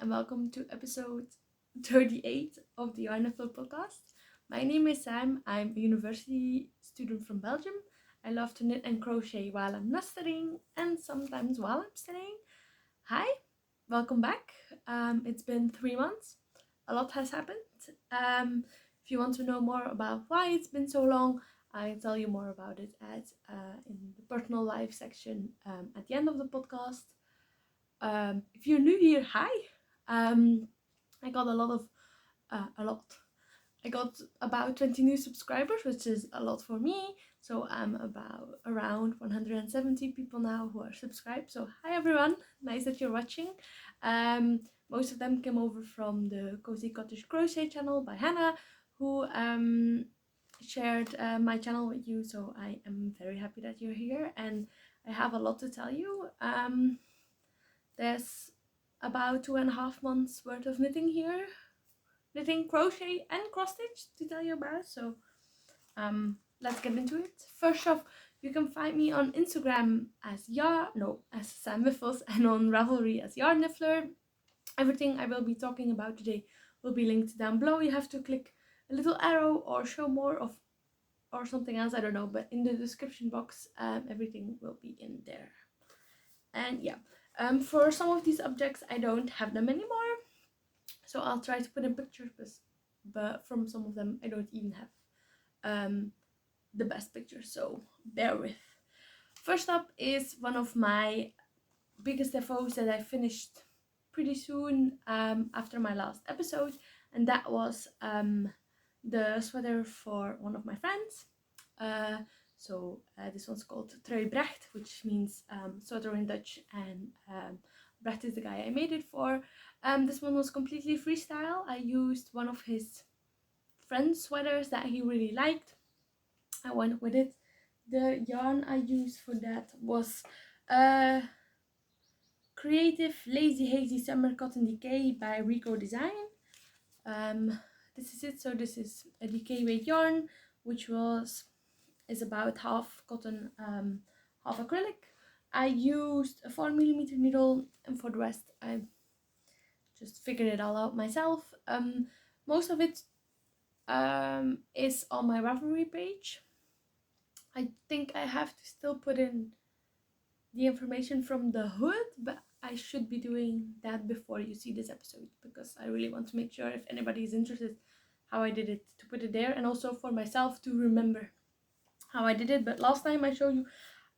and welcome to episode 38 of the Yarnniffler podcast. My name is Sam. I'm a university student from Belgium. I love to knit and crochet while I'm not studying and sometimes while I'm studying. Hi, welcome back. It's been 3 months. A lot has happened. If you want to know more about why it's been so long, I tell you more about it in the personal life section at the end of the podcast. If you're new here, hi. I got I got about 20 new subscribers, which is a lot for me. So I'm around 170 people now who are subscribed. So hi everyone, nice that you're watching. Most of them came over from the Cozy Cottage Crochet channel by Hannah, who shared my channel with you. So I am very happy that you're here, and I have a lot to tell you. There's about 2.5 months worth of knitting here. Knitting, crochet and cross stitch to tell you about. So let's get into it. First off, you can find me on Instagram as Sam Wyffels, and on Ravelry as Yarnniffler. Everything I will be talking about today will be linked down below. You have to click a little arrow or show more of or something else, I don't know, but in the description box everything will be in there. And yeah, for some of these objects I don't have them anymore, so I'll try to put in pictures, but from some of them I don't even have the best pictures, so bear with. First up is one of my biggest FOs that I finished pretty soon after my last episode, and that was the sweater for one of my friends. This one's called Brecht, which means sweater in Dutch, and Brecht is the guy I made it for. This one was completely freestyle. I used one of his friend's sweaters that he really liked. I went with it. The yarn I used for that was Creative Lazy Hazy Summer Cotton Decay by Rico Design. This is it. So this is a decay weight yarn, which is about half cotton, half acrylic. I used a 4mm needle, and for the rest I just figured it all out myself. Most of it is on my Ravelry page. I think I have to still put in the information from the hood, but I should be doing that before you see this episode, because I really want to make sure, if anybody is interested how I did it, to put it there, and also for myself to remember how I did it. But last time I showed you,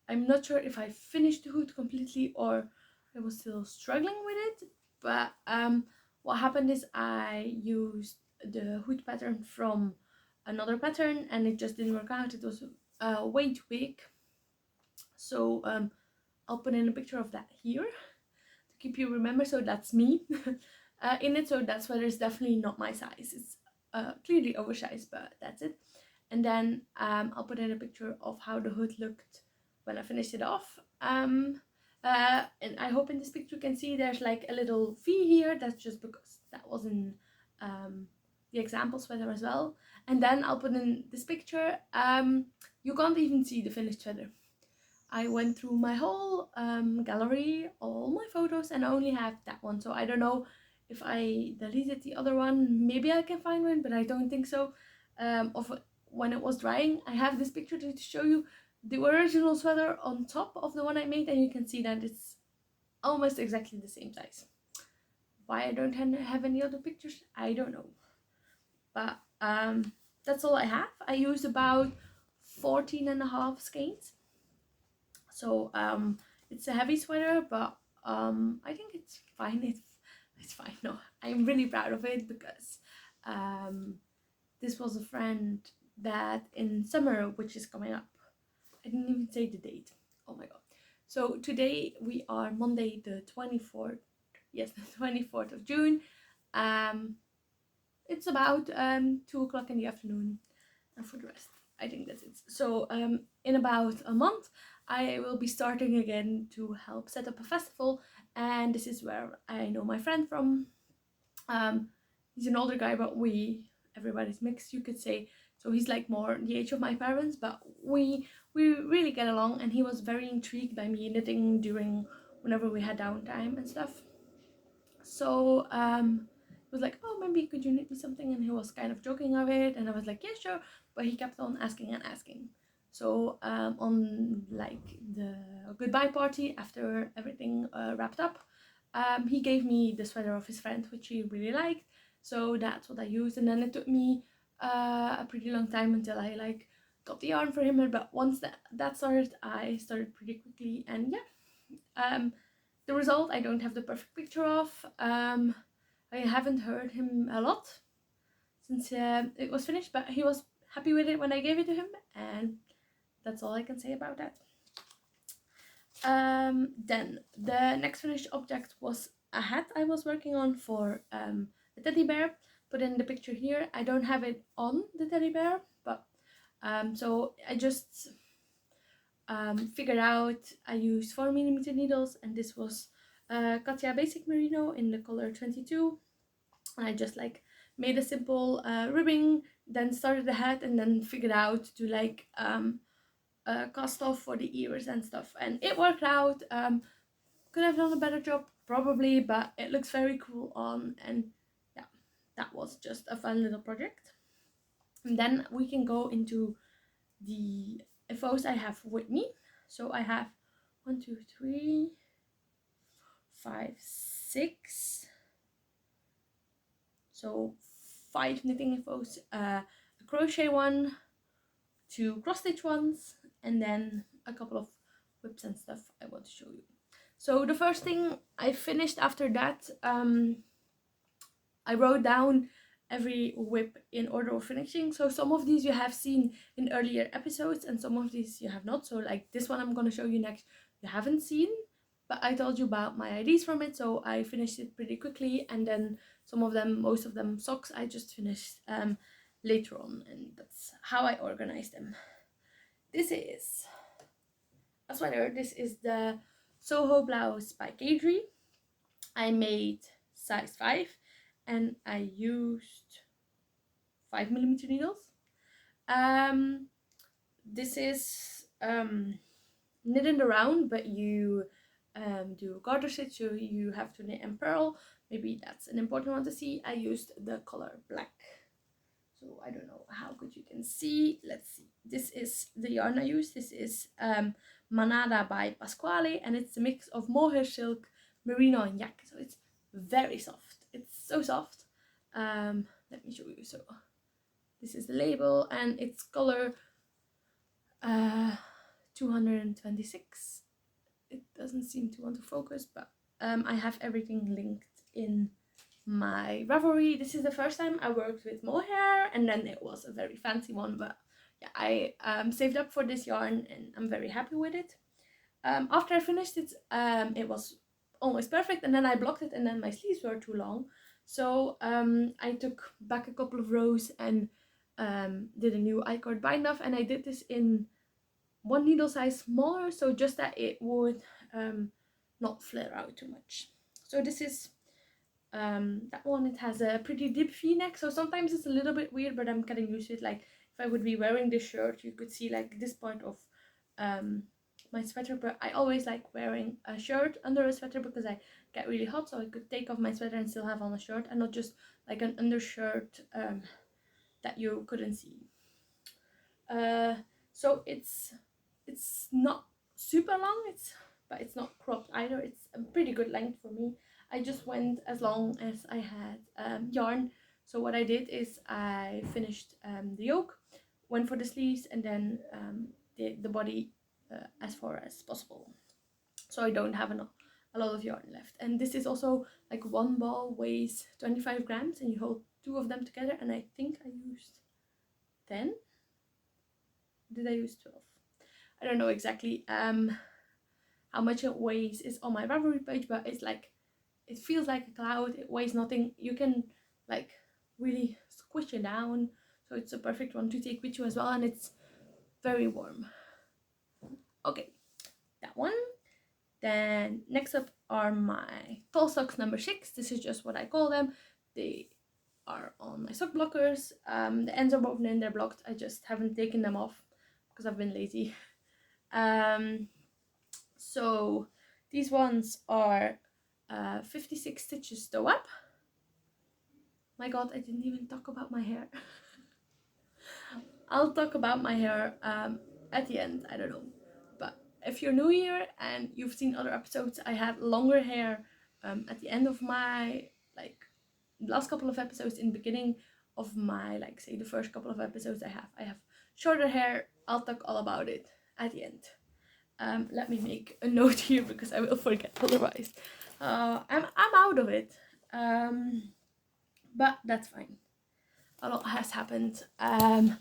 I'm not sure if I finished the hood completely or I was still struggling with it. But what happened is I used the hood pattern from another pattern and it just didn't work out. It was way too big. So I'll put in a picture of that here to keep you remember. So that's me in it. So that sweater is definitely not my size. It's clearly oversized, but that's it. And then I'll put in a picture of how the hood looked when I finished it off. And I hope in this picture you can see there's like a little V here. That's just because that was in the example sweater as well. And then I'll put in this picture. You can't even see the finished sweater. I went through my whole gallery, all my photos, and I only have that one. So I don't know if I deleted the other one. Maybe I can find one, but I don't think so. Of when it was drying, I have this picture to show you the original sweater on top of the one I made, and you can see that it's almost exactly the same size. Why I don't have any other pictures, I don't know. But that's all I have. I used about 14.5 skeins. So it's a heavy sweater, but I think it's fine. It's fine. No, I'm really proud of it, because this was a friend that in summer, which is coming up, I didn't even say the date. Oh my god. So today we are Monday the 24th. Yes, the 24th of June. It's about 2 o'clock in the afternoon, and for the rest I think that's it. So in about a month I will be starting again to help set up a festival, and this is where I know my friend from. He's an older guy, but everybody's mixed, you could say. So he's like more the age of my parents, but we really get along, and he was very intrigued by me knitting during whenever we had downtime and stuff. So he was like, oh, maybe could you knit me something? And he was kind of joking of it, and I was like, yeah, sure. But he kept on asking and asking. So on like the goodbye party, after everything wrapped up, he gave me the sweater of his friend, which he really liked. So that's what I used, and then it took me a pretty long time until I like got the yarn for him. But once that started, I started pretty quickly, and yeah. The result I don't have the perfect picture of. I haven't heard him a lot since it was finished, but he was happy with it when I gave it to him, and that's all I can say about that. Then the next finished object was a hat I was working on for a teddy bear. Put in the picture here. I don't have it on the teddy bear, but so I just figured out I used 4mm needles, and this was Katya Basic Merino in the color 22. And I just like made a simple ribbing, then started the hat, and then figured out to like cast off for the ears and stuff, and it worked out. Could have done a better job probably, but it looks very cool on, and yeah, that was just a fun little project. And then we can go into the FOs I have with me. So I have 1, 2, 3, 5, 6. So 5 knitting FOs, a crochet one, 2 cross stitch ones, and then a couple of whips and stuff I want to show you. So the first thing I finished after that, I wrote down every whip in order of finishing. So some of these you have seen in earlier episodes, and some of these you have not. So like this one I'm going to show you next, you haven't seen, but I told you about my ideas from it, so I finished it pretty quickly. And then some of them, most of them socks, I just finished later on, and that's how I organized them. This is a sweater. This is the Soho blouse by Kadri. I made size 5, and I used 5mm needles. This is knit in the round, but you do garter stitch, so you have to knit and purl. Maybe that's an important one to see. I used the color black, so I don't know how good you can see. Let's see. This is the yarn I use. This is Manada by Pasquale, and it's a mix of mohair silk, merino, and yak. So it's very soft. It's so soft. Let me show you. So this is the label, and it's color 226. It doesn't seem to want to focus, but I have everything linked in my Ravelry. This is the first time I worked with mohair, and then it was a very fancy one, but yeah, I saved up for this yarn, and I'm very happy with it. After I finished it, it was almost perfect, and then I blocked it, and then my sleeves were too long, so I took back a couple of rows and did a new I-cord bind off, and I did this in 1 needle size smaller, so just that it would not flare out too much. So this is that one. It has a pretty deep v-neck, so sometimes it's a little bit weird, but I'm getting used to it. Like if I would be wearing this shirt, you could see like this part of my sweater, but I always like wearing a shirt under a sweater because I get really hot, so I could take off my sweater and still have on a shirt, and not just like an undershirt that you couldn't see. So it's not super long, but it's not cropped either. It's a pretty good length for me. I just went as long as I had yarn. So what I did is I finished the yoke, went for the sleeves, and then did the body as far as possible. So I don't have a lot of yarn left. And this is also like one ball weighs 25 grams, and you hold 2 of them together, and I think I used 10. Did I use 12? I don't know exactly how much it weighs. Is on my Ravelry page, but it's like, it feels like a cloud. It weighs nothing. You can like really squish it down, so it's a perfect one to take with you as well, and it's very warm. Okay, that one. Then next up are my tall socks number 6. This is just what I call them. They are on my sock blockers. The ends are woven in, they're blocked. I just haven't taken them off because I've been lazy. So these ones are 56 stitches sew up. My god, I didn't even talk about my hair. I'll talk about my hair at the end, I don't know. But if you're new here and you've seen other episodes, I had longer hair at the end of my, like, last couple of episodes. In the beginning of my, like, say the first couple of episodes I have shorter hair. I'll talk all about it at the end. Let me make a note here because I will forget otherwise. I'm out of it, but that's fine. A lot has happened, and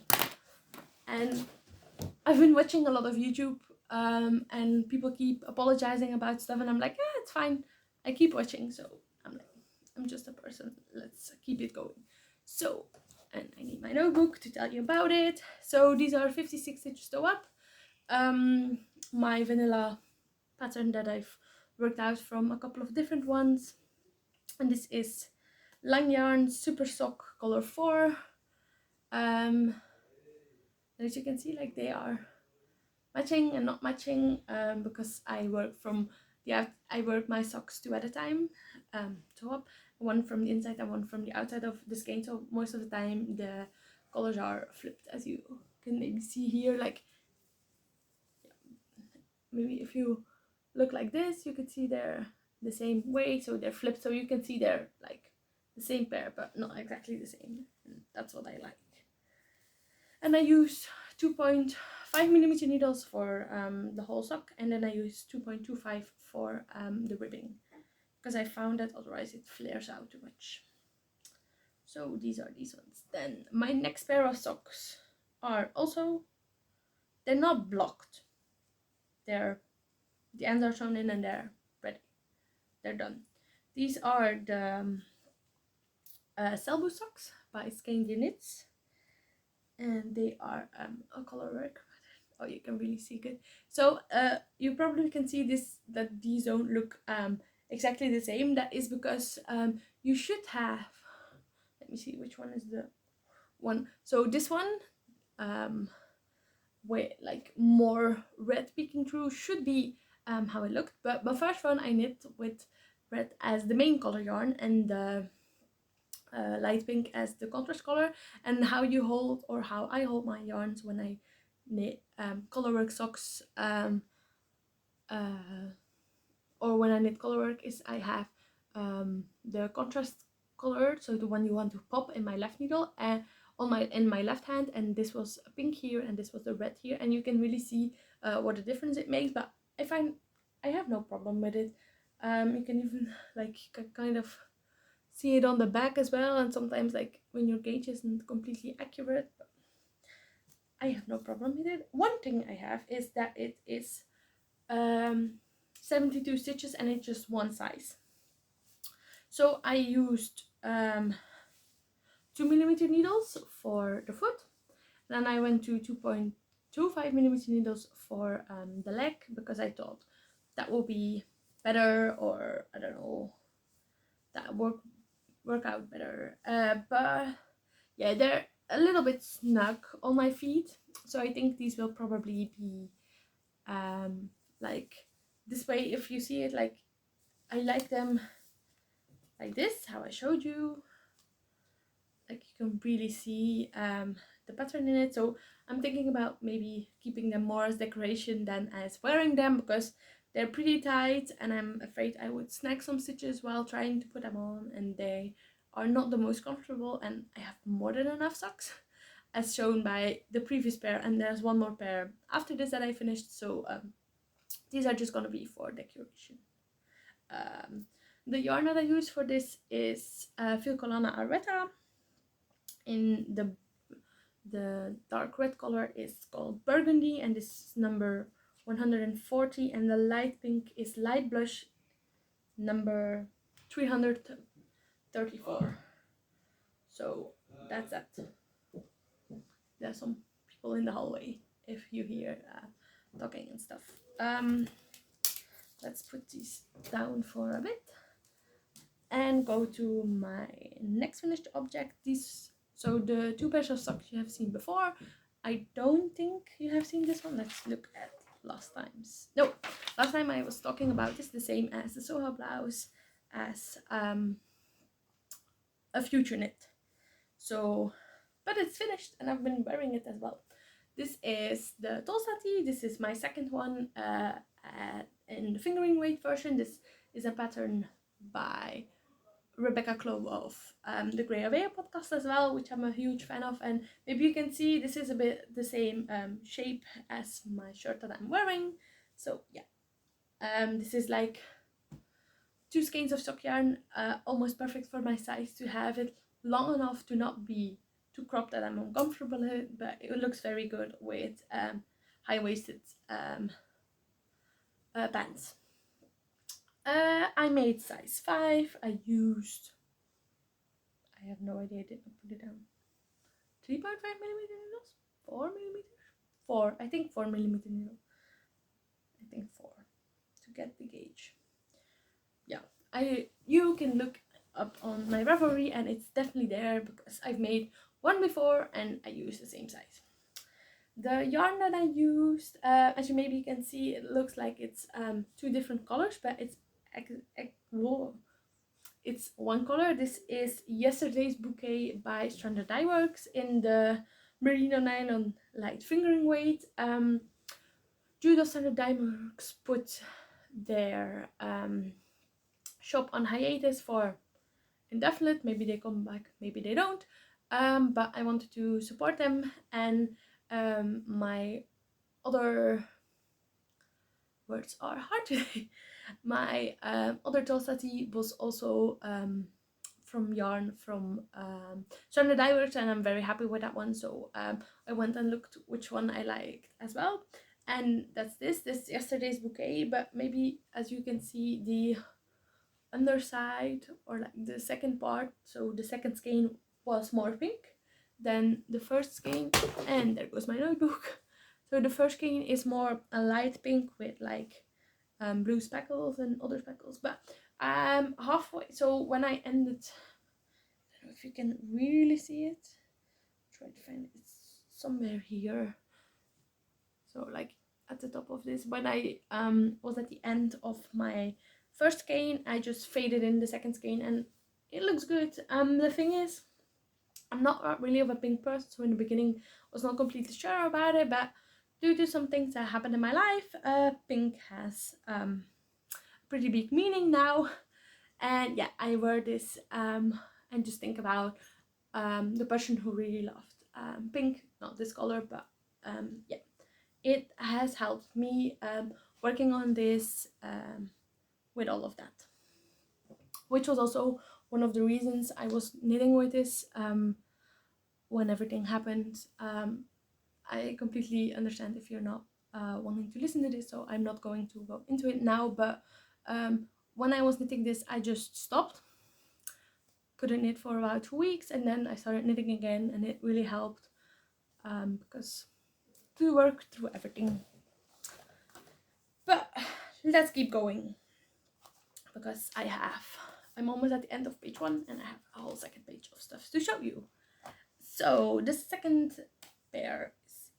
I've been watching a lot of YouTube, and people keep apologizing about stuff, and I'm like, yeah, it's fine. I keep watching, so I'm like, I'm just a person. Let's keep it going. So, and I need my notebook to tell you about it. So these are 56 stitches sew up. My vanilla pattern that I've worked out from a couple of different ones, and this is Lang Yarn Super Sock color 4. And as you can see, like, they are matching and not matching, because I work my socks 2 at a time, sew up, one from the inside and one from the outside of the skein. So most of the time the colors are flipped, as you can maybe see here. Like, maybe if you look like this, you could see they're the same way, so they're flipped, so you can see they're like the same pair but not exactly the same, and that's what I like. And I use 2.5mm needles for the whole sock, and then I use 2.25 for the ribbing, because I found that otherwise it flares out too much. So these are these ones. Then my next pair of socks are also, they're not blocked, the ends are sewn in and they're ready, they're done. These are the Selbu socks by Skein Knits, and they are a color work. Oh, you can really see good. So you probably can see this, that these don't look exactly the same. That is because you should have, let me see which one is the one. So this one, with like more red peeking through, should be how it looked. But the first one I knit with red as the main color yarn, and the light pink as the contrast color. And how you hold, or how I hold my yarns when I knit colorwork socks, or when I knit colorwork, is I have the contrast color, so the one you want to pop, in my left needle and in my left hand, and this was pink here and this was the red here, and you can really see what a difference it makes. But I find I have no problem with it. You can even like kind of see it on the back as well, and sometimes like when your gauge isn't completely accurate, but I have no problem with it. One thing I have is that it is 72 stitches and it's just one size. So I used 2mm needles for the foot, then I went to 2.25mm needles for the leg, because I thought that will be better, or I don't know, that work out better. But yeah, they're a little bit snug on my feet, so I think these will probably be like this way. If you see it, like, I like them like this, how I showed you, like you can really see the pattern in it. So I'm thinking about maybe keeping them more as decoration than as wearing them, because they're pretty tight and I'm afraid I would snag some stitches while trying to put them on, and they are not the most comfortable, and I have more than enough socks as shown by the previous pair, and there's one more pair after this that I finished. So these are just gonna be for decoration. The yarn that I use for this is Filcolana Arreta. In the dark red color is called Burgundy, and this is number 140, and the light pink is Light Blush number 334. So that's that. There's some people in the hallway if you hear talking and stuff. Let's put these down for a bit and go to my next finished object. So the two pairs of socks you have seen before. I don't think you have seen this one. Let's look at last time's. No, last time I was talking about this, the same as the Soha blouse. as a future knit. So, but it's finished and I've been wearing it as well. This is the Tolstati. This is my second one in the fingering weight version. This is a pattern by Rebecca Clow of the Grey Avea podcast as well, which I'm a huge fan of. And maybe you can see this is a bit the same shape as my shirt that I'm wearing. So yeah, this is like 2 skeins of sock yarn, almost perfect for my size, to have it long enough to not be too cropped that I'm uncomfortable with, but it looks very good with high-waisted pants. I made size 5. I have no idea, I didn't put it down. 3.5 millimeter needles? 4 millimeters? 4, I think 4 millimeter needle. I think 4 to get the gauge. Yeah, you can look up on my Ravelry and it's definitely there because I've made one before and I used the same size. The yarn that I used, as you maybe can see, it looks like it's 2 different colors, but it's one color. This is Yesterday's Bouquet by Stranded Dye Works in the merino nylon light fingering weight. Judo Stranded Dye Works put their shop on hiatus for indefinite. Maybe they come back, maybe they don't, but I wanted to support them. And my other words are hard today. My other Tolstati was also from yarn from Stranded Dye Works, and I'm very happy with that one. So I went and looked which one I liked as well, and that's this Yesterday's Bouquet. But maybe, as you can see, the underside, or like the second part, so the second skein was more pink than the first skein. And there goes my notebook. So the first skein is more a light pink with like blue speckles and other speckles. But halfway, so when I ended, I don't know if you can really see it, try to find it, it's somewhere here. So like at the top of this, when I was at the end of my first skein, I just faded in the second skein and it looks good. The thing is, I'm not really of a pink person, so in the beginning I was not completely sure about it, but due to some things that happened in my life, pink has a pretty big meaning now. And yeah, I wear this and just think about the person who really loved pink, not this color, but yeah, it has helped me working on this with all of that, which was also one of the reasons I was knitting with this when everything happened. I completely understand if you're not wanting to listen to this, so I'm not going to go into it now, but when I was knitting this, I just stopped, couldn't knit for about 2 weeks, and then I started knitting again, and it really helped because to work through everything. But let's keep going, because I'm almost at the end of page 1 and I have a whole second page of stuff to show you. So the second pair is,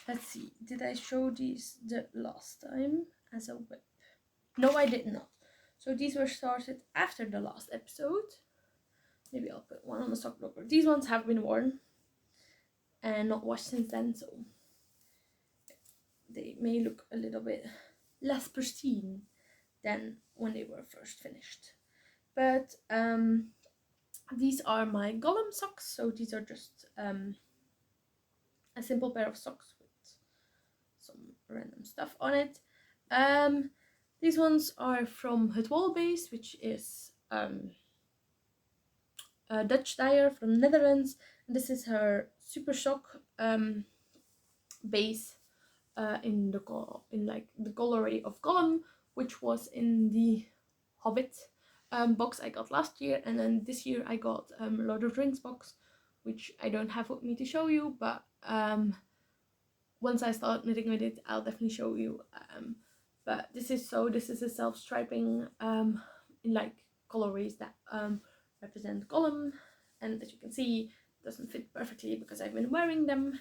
let's see, did I show these the last time as a whip? No, I did not. So these were started after the last episode. Maybe I'll put one on the sock blocker. These ones have been worn and not washed since then, so they may look a little bit less pristine than when they were first finished. But these are my Gollum socks, so these are just a simple pair of socks with some random stuff on it. These ones are from Het Wol Base, which is a Dutch dyer from the Netherlands. This is her super shock base in the colorway of Gollum, which was in the Hobbit box I got last year, and then this year I got Lord of the Rings box, which I don't have with me to show you, but once I start knitting with it, I'll definitely show you. But this is a self-striping in like colorways that represent Gollum, and as you can see, it doesn't fit perfectly because I've been wearing them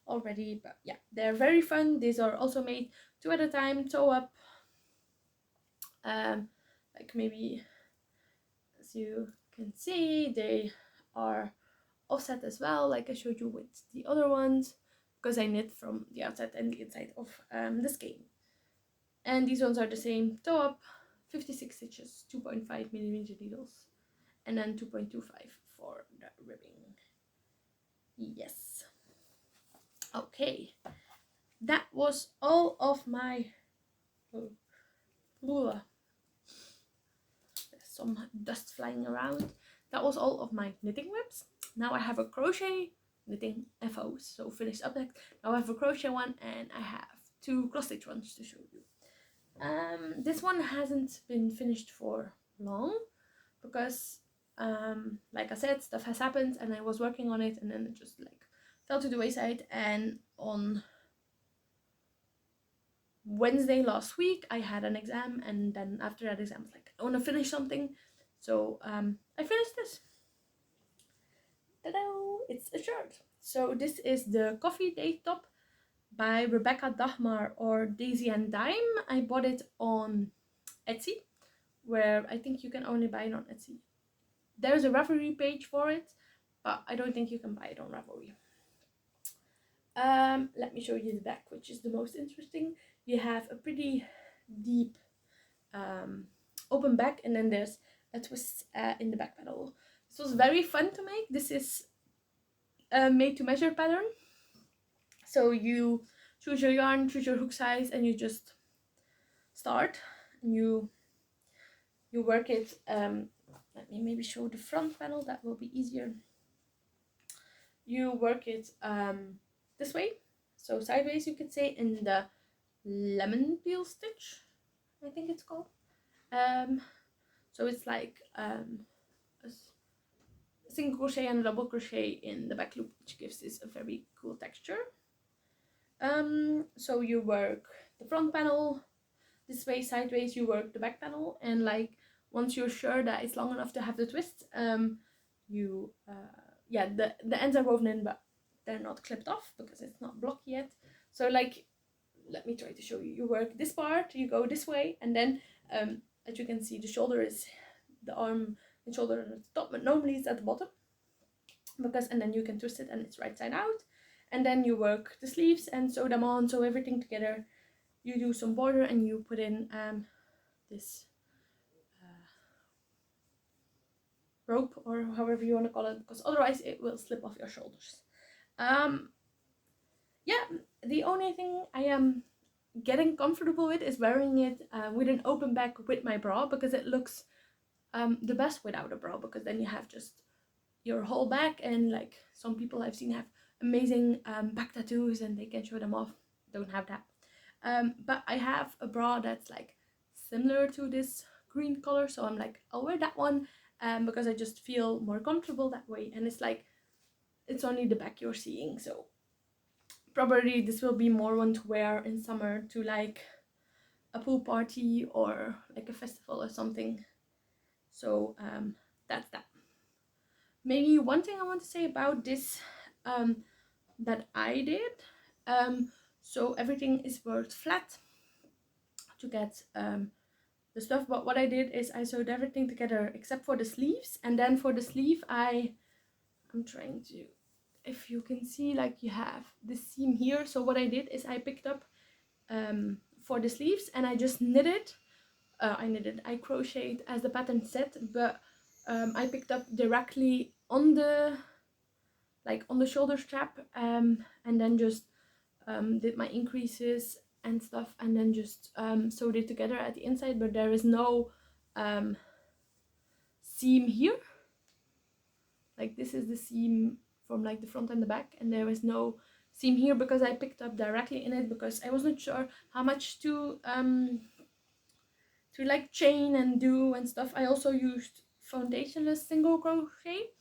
already, but yeah, they're very fun. These are also made 2 at a time, toe up, like maybe as you can see, they are offset as well, like I showed you with the other ones, because I knit from the outside and the inside of the skein. And these ones are the same, toe up, 56 stitches, 2.5mm needles, and then 2.25 for the ribbing. Yes. Okay, that was all of my there's some dust flying around. That was all of my knitting whips. Now I have a crochet knitting FOs, so finished object. Now I have a crochet one, and I have 2 cross stitch ones to show you. This one hasn't been finished for long because like I said, stuff has happened and I was working on it, and then it just like fell to the wayside. And on Wednesday last week I had an exam, and then after that exam I was like, I want to finish something, so I finished this. Ta-da! It's a shirt. So this is the Coffee Date Top by Rebecca Dagmar or Daisy and Dime. I bought it on Etsy, where I think you can only buy it on Etsy. There's a Ravelry page for it, but I don't think you can buy it on Ravelry. Let me show you the back, which is the most interesting. You have a pretty deep open back, and then there's a twist in the back panel. This was very fun to make. This is a made to measure pattern. So you choose your yarn, choose your hook size, and you just start. And you work it. Let me maybe show the front panel, that will be easier. You work it this way, so sideways you could say, in the lemon peel stitch, I think it's called. So it's like a single crochet and a double crochet in the back loop, which gives this a very cool texture. So you work the front panel this way, sideways you work the back panel, and like once you're sure that it's long enough to have the twist, yeah, the ends are woven in, but they're not clipped off because it's not blocky yet. So like, let me try to show you. You work this part, you go this way, and then as you can see, the shoulder is, the arm and shoulder at the top, but normally it's at the bottom, because, and then you can twist it and it's right side out. And then you work the sleeves and sew them on, sew everything together. You do some border and you put in this rope, or however you want to call it, because otherwise it will slip off your shoulders. Yeah, the only thing I am getting comfortable with is wearing it with an open back with my bra, because it looks the best without a bra, because then you have just your whole back, and like some people I've seen have amazing back tattoos and they can show them off. Don't have that. But I have a bra that's like similar to this green color, so I'm like, I'll wear that one because I just feel more comfortable that way. And it's like, it's only the back you're seeing, so probably this will be more one to wear in summer to like a pool party or like a festival or something. So that's that. Maybe one thing I want to say about this that I did, so everything is worked flat to get the stuff, but what I did is I sewed everything together except for the sleeves. And then for the sleeve I'm trying to, if you can see, like you have the seam here. So what I did is I picked up for the sleeves and I just knitted. I crocheted as the pattern said, but I picked up directly on the shoulder strap, and then just did my increases and stuff, and then just sewed it together at the inside. But there is no seam here. Like this is the seam from like the front and the back, and there is no seam here because I picked up directly in it, because I wasn't sure how much to like chain and do and stuff. I also used foundationless single crochet,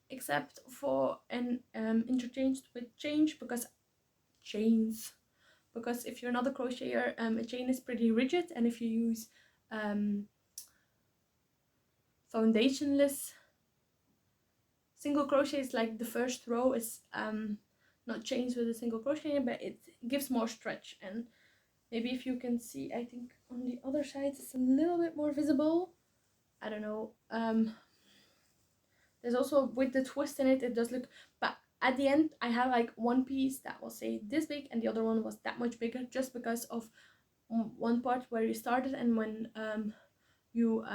except for an interchanged with chains, because if you're not a crocheter, a chain is pretty rigid, and if you use foundationless single crochets, like the first row is not chains with a single crochet, but it gives more stretch. And maybe if you can see, I think on the other side it's a little bit more visible, I don't know, There's also, with the twist in it, it does look, but at the end I have like one piece that was say this big and the other one was that much bigger, just because of one part where you started, and when you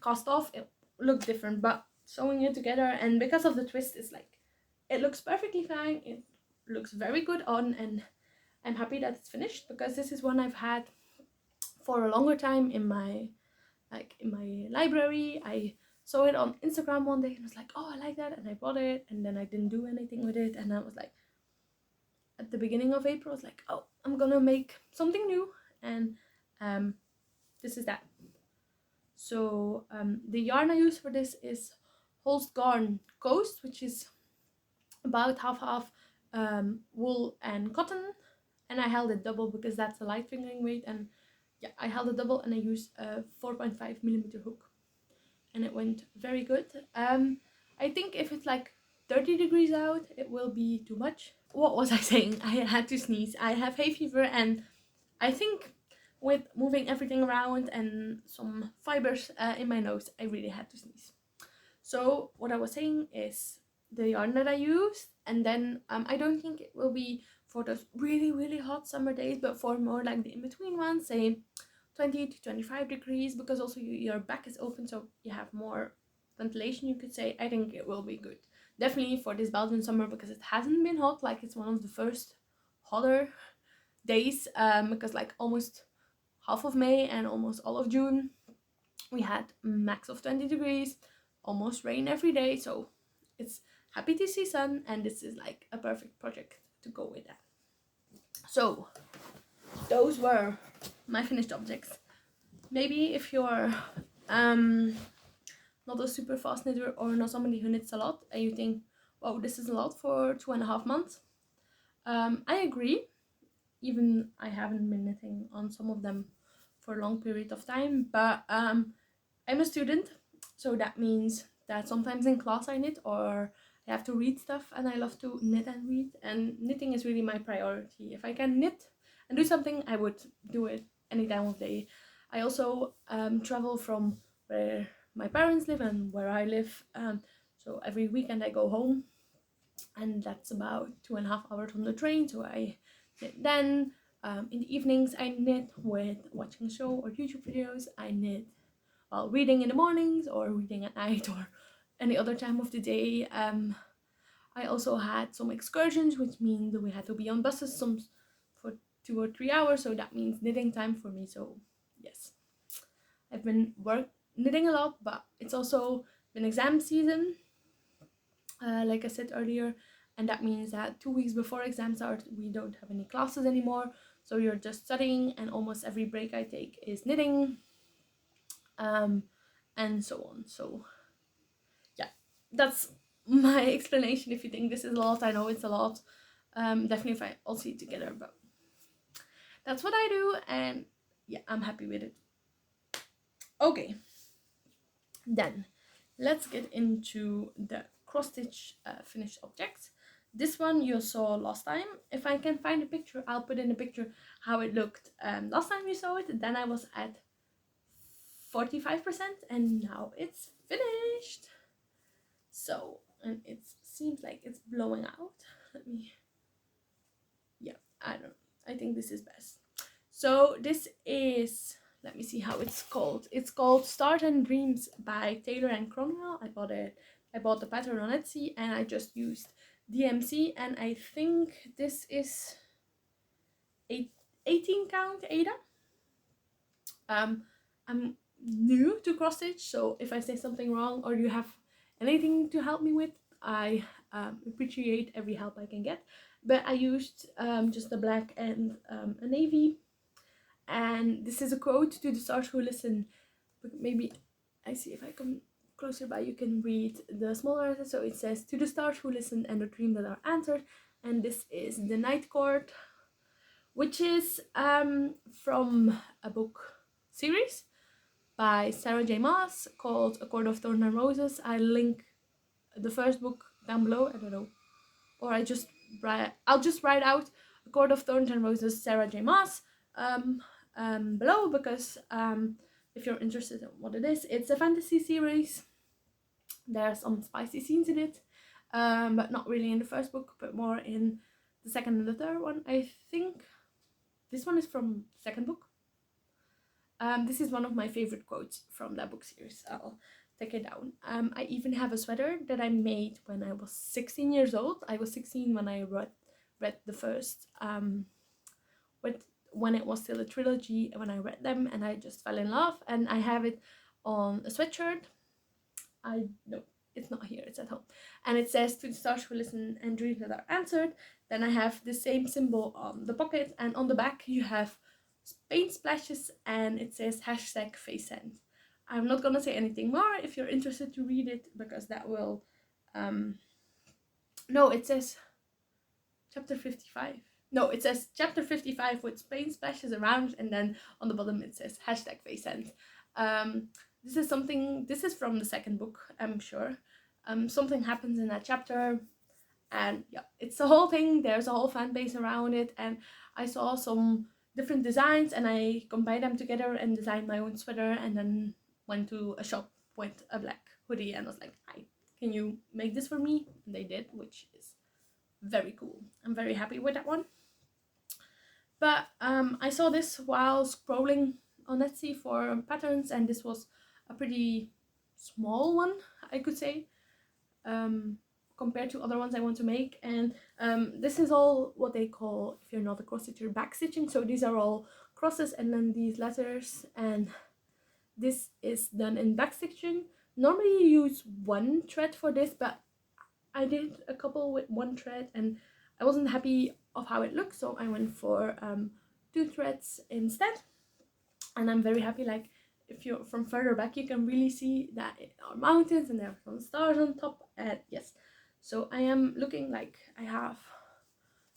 cast off, it looked different. But sewing it together, and because of the twist, it's like, it looks perfectly fine, it looks very good on, and I'm happy that it's finished, because this is one I've had for a longer time in my library. I saw it on Instagram one day and was like, oh, I like that, and I bought it, and then I didn't do anything with it, and I was like, at the beginning of April, I was like, oh, I'm gonna make something new, and this is that. So the yarn I use for this is Holst Coast, which is about half wool and cotton, and I held it double because that's a light fingering weight, and yeah, I held it double, and I used a 4.5mm hook, and it went very good. I think if it's like 30 degrees out, it will be too much. What was I saying? I had to sneeze. I have hay fever, and I think with moving everything around and some fibers in my nose, I really had to sneeze. So what I was saying is the yarn that I used, and then I don't think it will be for those really hot summer days, but for more like the in-between ones, say 20 to 25 degrees, because also your back is open, so you have more ventilation, you could say. I think it will be good, definitely for this Belgian summer, because it hasn't been hot. Like, it's one of the first hotter days, because like almost half of May and almost all of June we had max of 20 degrees, almost rain every day, so it's happy to see sun, and this is like a perfect project to go with that. So those were my finished objects. Maybe if you're not a super fast knitter, or not somebody who knits a lot, and you think, wow, this is a lot for 2.5 months, I agree. Even I haven't been knitting on some of them for a long period of time, but I'm a student, so that means that sometimes in class I knit, or I have to read stuff, and I love to knit and read, and knitting is really my priority. If I can knit and do something, I would do it any time of day. I also travel from where my parents live and where I live, so every weekend I go home, and that's about 2.5 hours on the train, so I knit then. In the evenings I knit with watching a show or YouTube videos. I knit while reading in the mornings, or reading at night, or any other time of the day. I also had some excursions, which mean that we had to be on buses some for 2 or 3 hours, so that means knitting time for me. So yes, I've been knitting a lot, but it's also been exam season, like I said earlier, and that means that 2 weeks before exam start we don't have any classes anymore, so you're just studying, and almost every break I take is knitting, and so on. So yeah, that's my explanation. If you think this is a lot, I know it's a lot, definitely if I all see it together, but that's what I do, and yeah, I'm happy with it. Okay, then let's get into the cross stitch finished objects. This one you saw last time. If I can find a picture, I'll put in a picture how it looked last time you saw it. Then I was at 45%, and now it's finished. So, and it seems like it's blowing out. Let me, yeah, I think this is best. So this is, let me see how it's called. It's called Stars and Dreams by Taylor and Cromwell. I bought the pattern on Etsy, and I just used DMC, and I think this is 18 count Ada. I'm new to cross stitch, so if I say something wrong or you have anything to help me with, I appreciate every help I can get. But I used just a black and a navy, and this is a quote: "To the stars who listen." Maybe I see if I come closer by, you can read the smaller letters. So it says, "To the stars who listen and the dream that are answered," and this is the Night Court, which is from a book series by Sarah J Maas called A Court of Thorns and Roses. I link the first book down below. I don't know, or I'll just write out A Court of Thorns and Roses, Sarah J Maas, below, because if you're interested in what it is, it's a fantasy series, There are some spicy scenes in it, but not really in the first book, but more in the second and the third one. I think this one is from the second book. This is one of my favorite quotes from that book series. I'll take it down. I even have a sweater that I made when I was 16 years old. I was 16 when I read the first, when it was still a trilogy, when I read them, and I just fell in love, and I have it on a sweatshirt. No, it's not here, it's at home, and it says, "To the stars who listen and dreams that are answered." Then I have the same symbol on the pocket, and on the back you have paint splashes, and it says #FaceSend. I'm not gonna say anything more if you're interested to read it, because that will no, it says chapter 55. No, it says chapter 55 with paint splashes around, and then on the bottom it says #FaceSend. This is from the second book, I'm sure. Something happens in that chapter, and yeah, it's a whole thing. There's a whole fan base around it, and I saw some different designs, and I combined them together and designed my own sweater, and then went to a shop with a black hoodie and was like, "Hi, can you make this for me?" And they did, which is very cool. I'm very happy with that one. But I saw this while scrolling on Etsy for patterns, and this was a pretty small one, I could say, compared to other ones I want to make. And this is all what they call, if you're not a crocheter, back stitching. So these are all crosses and then these letters, and this is done in back stitching. Normally you use one thread for this, but I did a couple with one thread and I wasn't happy of how it looked, so I went for 2 threads instead. And I'm very happy. Like, if you're from further back, you can really see that it are mountains and there are some stars on top. And yes, so I am looking like I have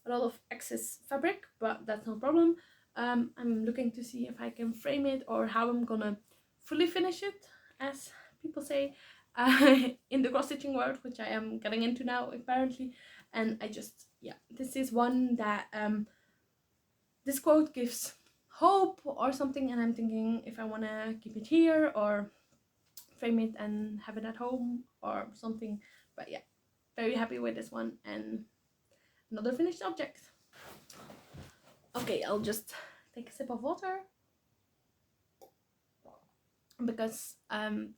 a lot of excess fabric, but that's no problem. I'm looking to see if I can frame it, or how I'm gonna fully finish it, as people say, in the cross stitching world, which I am getting into now apparently. And I just, yeah, this is one that this quote gives hope or something, and I'm thinking if I want to keep it here or frame it and have it at home or something. But yeah, very happy with this one, and another finished object. Okay, I'll just take a sip of water, because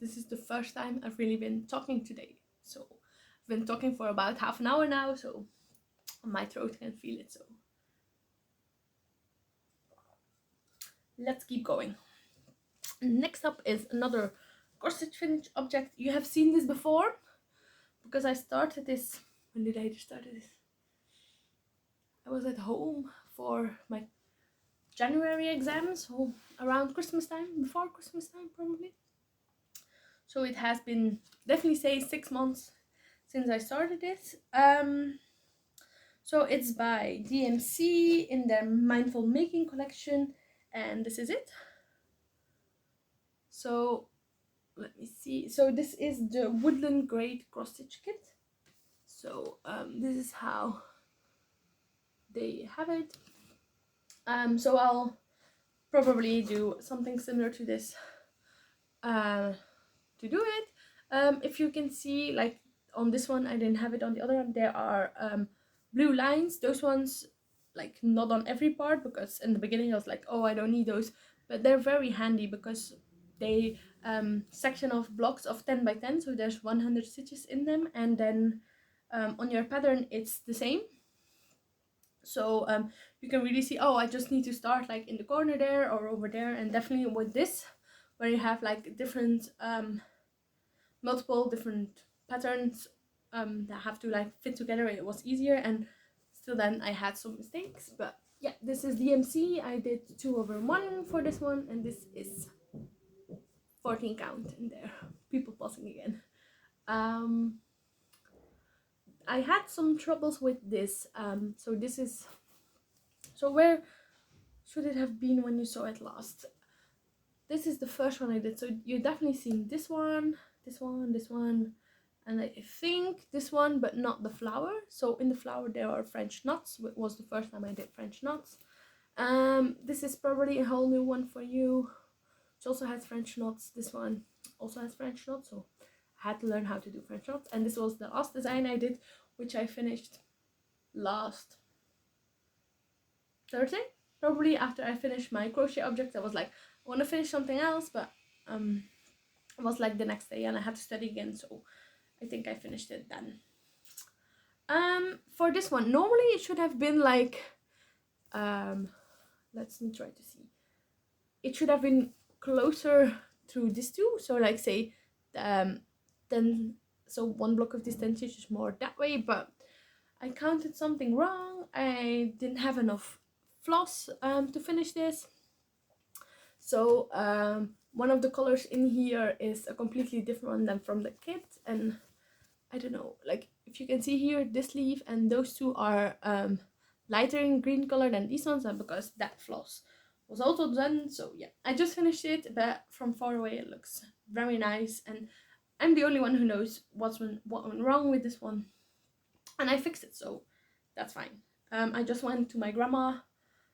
this is the first time I've really been talking today. So I've been talking for about half an hour now, so my throat can feel it. So let's keep going. Next up is another corset finished object. You have seen this before, because I started this, when did I start this? I was at home for my January exams, so around Christmas time, before Christmas time probably. So it has been, definitely say, 6 months since I started this. So it's by DMC in their Mindful Making collection, and this is it. So let me see. So this is the Woodland Great cross stitch kit. So this is how they have it. So I'll probably do something similar to this to do it. If you can see, like on this one, I didn't have it on the other one, there are blue lines. Those ones, like, not on every part, because in the beginning I was like, oh, I don't need those, but they're very handy because they section off blocks of 10 by 10, so there's 100 stitches in them, and then on your pattern it's the same. So you can really see, oh, I just need to start like in the corner there or over there. And definitely with this, where you have like different multiple different patterns that have to like fit together, it was easier. And still then I had some mistakes, but yeah, this is DMC. I did 2/1 for this one, and this is 14 count in there. People pausing again. I had some troubles with this. So this is, so where should it have been when you saw it last? This is the first one I did, so you've definitely seen this one, this one, this one, and I think this one, but not the flower. So in the flower there are French knots. It was the first time I did French knots. This is probably a whole new one for you, which also has French knots. This one also has French knots, so I had to learn how to do French knots, and this was the last design I did, which I finished last Thursday. Probably after I finished my crochet objects, I was like, I want to finish something else, but it was like the next day and I had to study again, so I think I finished it then. For this one, normally it should have been like, let's me try to see. It should have been closer to this two, so like say, then so one block of this 10 stitches more that way, but I counted something wrong. I didn't have enough floss to finish this. So one of the colors in here is a completely different one than from the kit, and I don't know, like if you can see here, this leaf and those two are lighter in green color than these ones, and because that floss was also done. So yeah, I just finished it, but from far away it looks very nice, and I'm the only one who knows what went wrong with this one, and I fixed it, so that's fine. I just went to my grandma.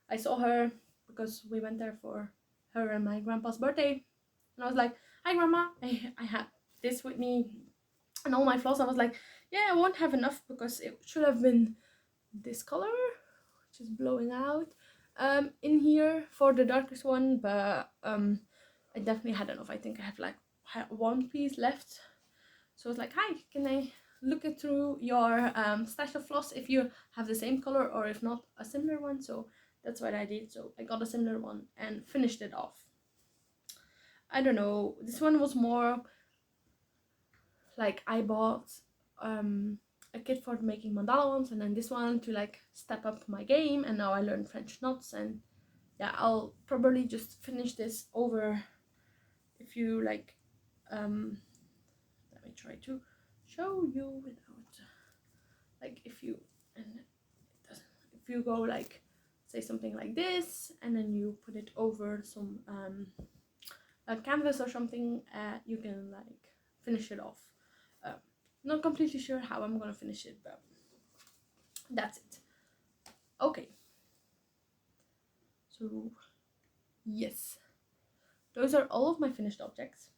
I saw her because we went there for her and my grandpa's birthday, and I was like, hi grandma, I had this with me and all my floss. I was like, yeah, I won't have enough because it should have been this color, which is blowing out in here for the darkest one, but I definitely had enough. I think I have like one piece left, so I was like, hi, can I look it through your stash of floss if you have the same color, or if not, a similar one? So that's what I did. So I got a similar one and finished it off. I don't know, this one was more like I bought a kit for making mandala ones, and then this one to like step up my game, and now I learned French knots, and yeah, I'll probably just finish this over. If you like, let me try to show you without, like if you, and it doesn't, if you go like, say something like this, and then you put it over some a canvas or something, you can like finish it off. Not completely sure how I'm gonna finish it, but that's it. Okay, so yes, those are all of my finished objects,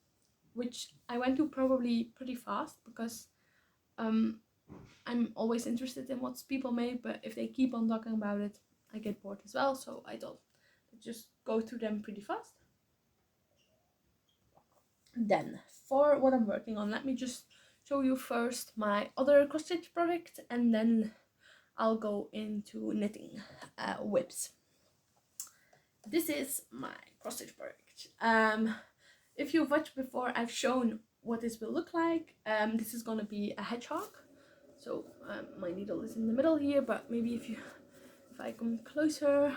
which I went to probably pretty fast because I'm always interested in what people made, but if they keep on talking about it, I get bored as well, so I thought I'd just go through them pretty fast. Then for what I'm working on, let me just show you first my other cross stitch project, and then I'll go into knitting whips. This is my cross stitch project. If you've watched before, I've shown what this will look like. This is gonna be a hedgehog. So my needle is in the middle here, but maybe if I come closer,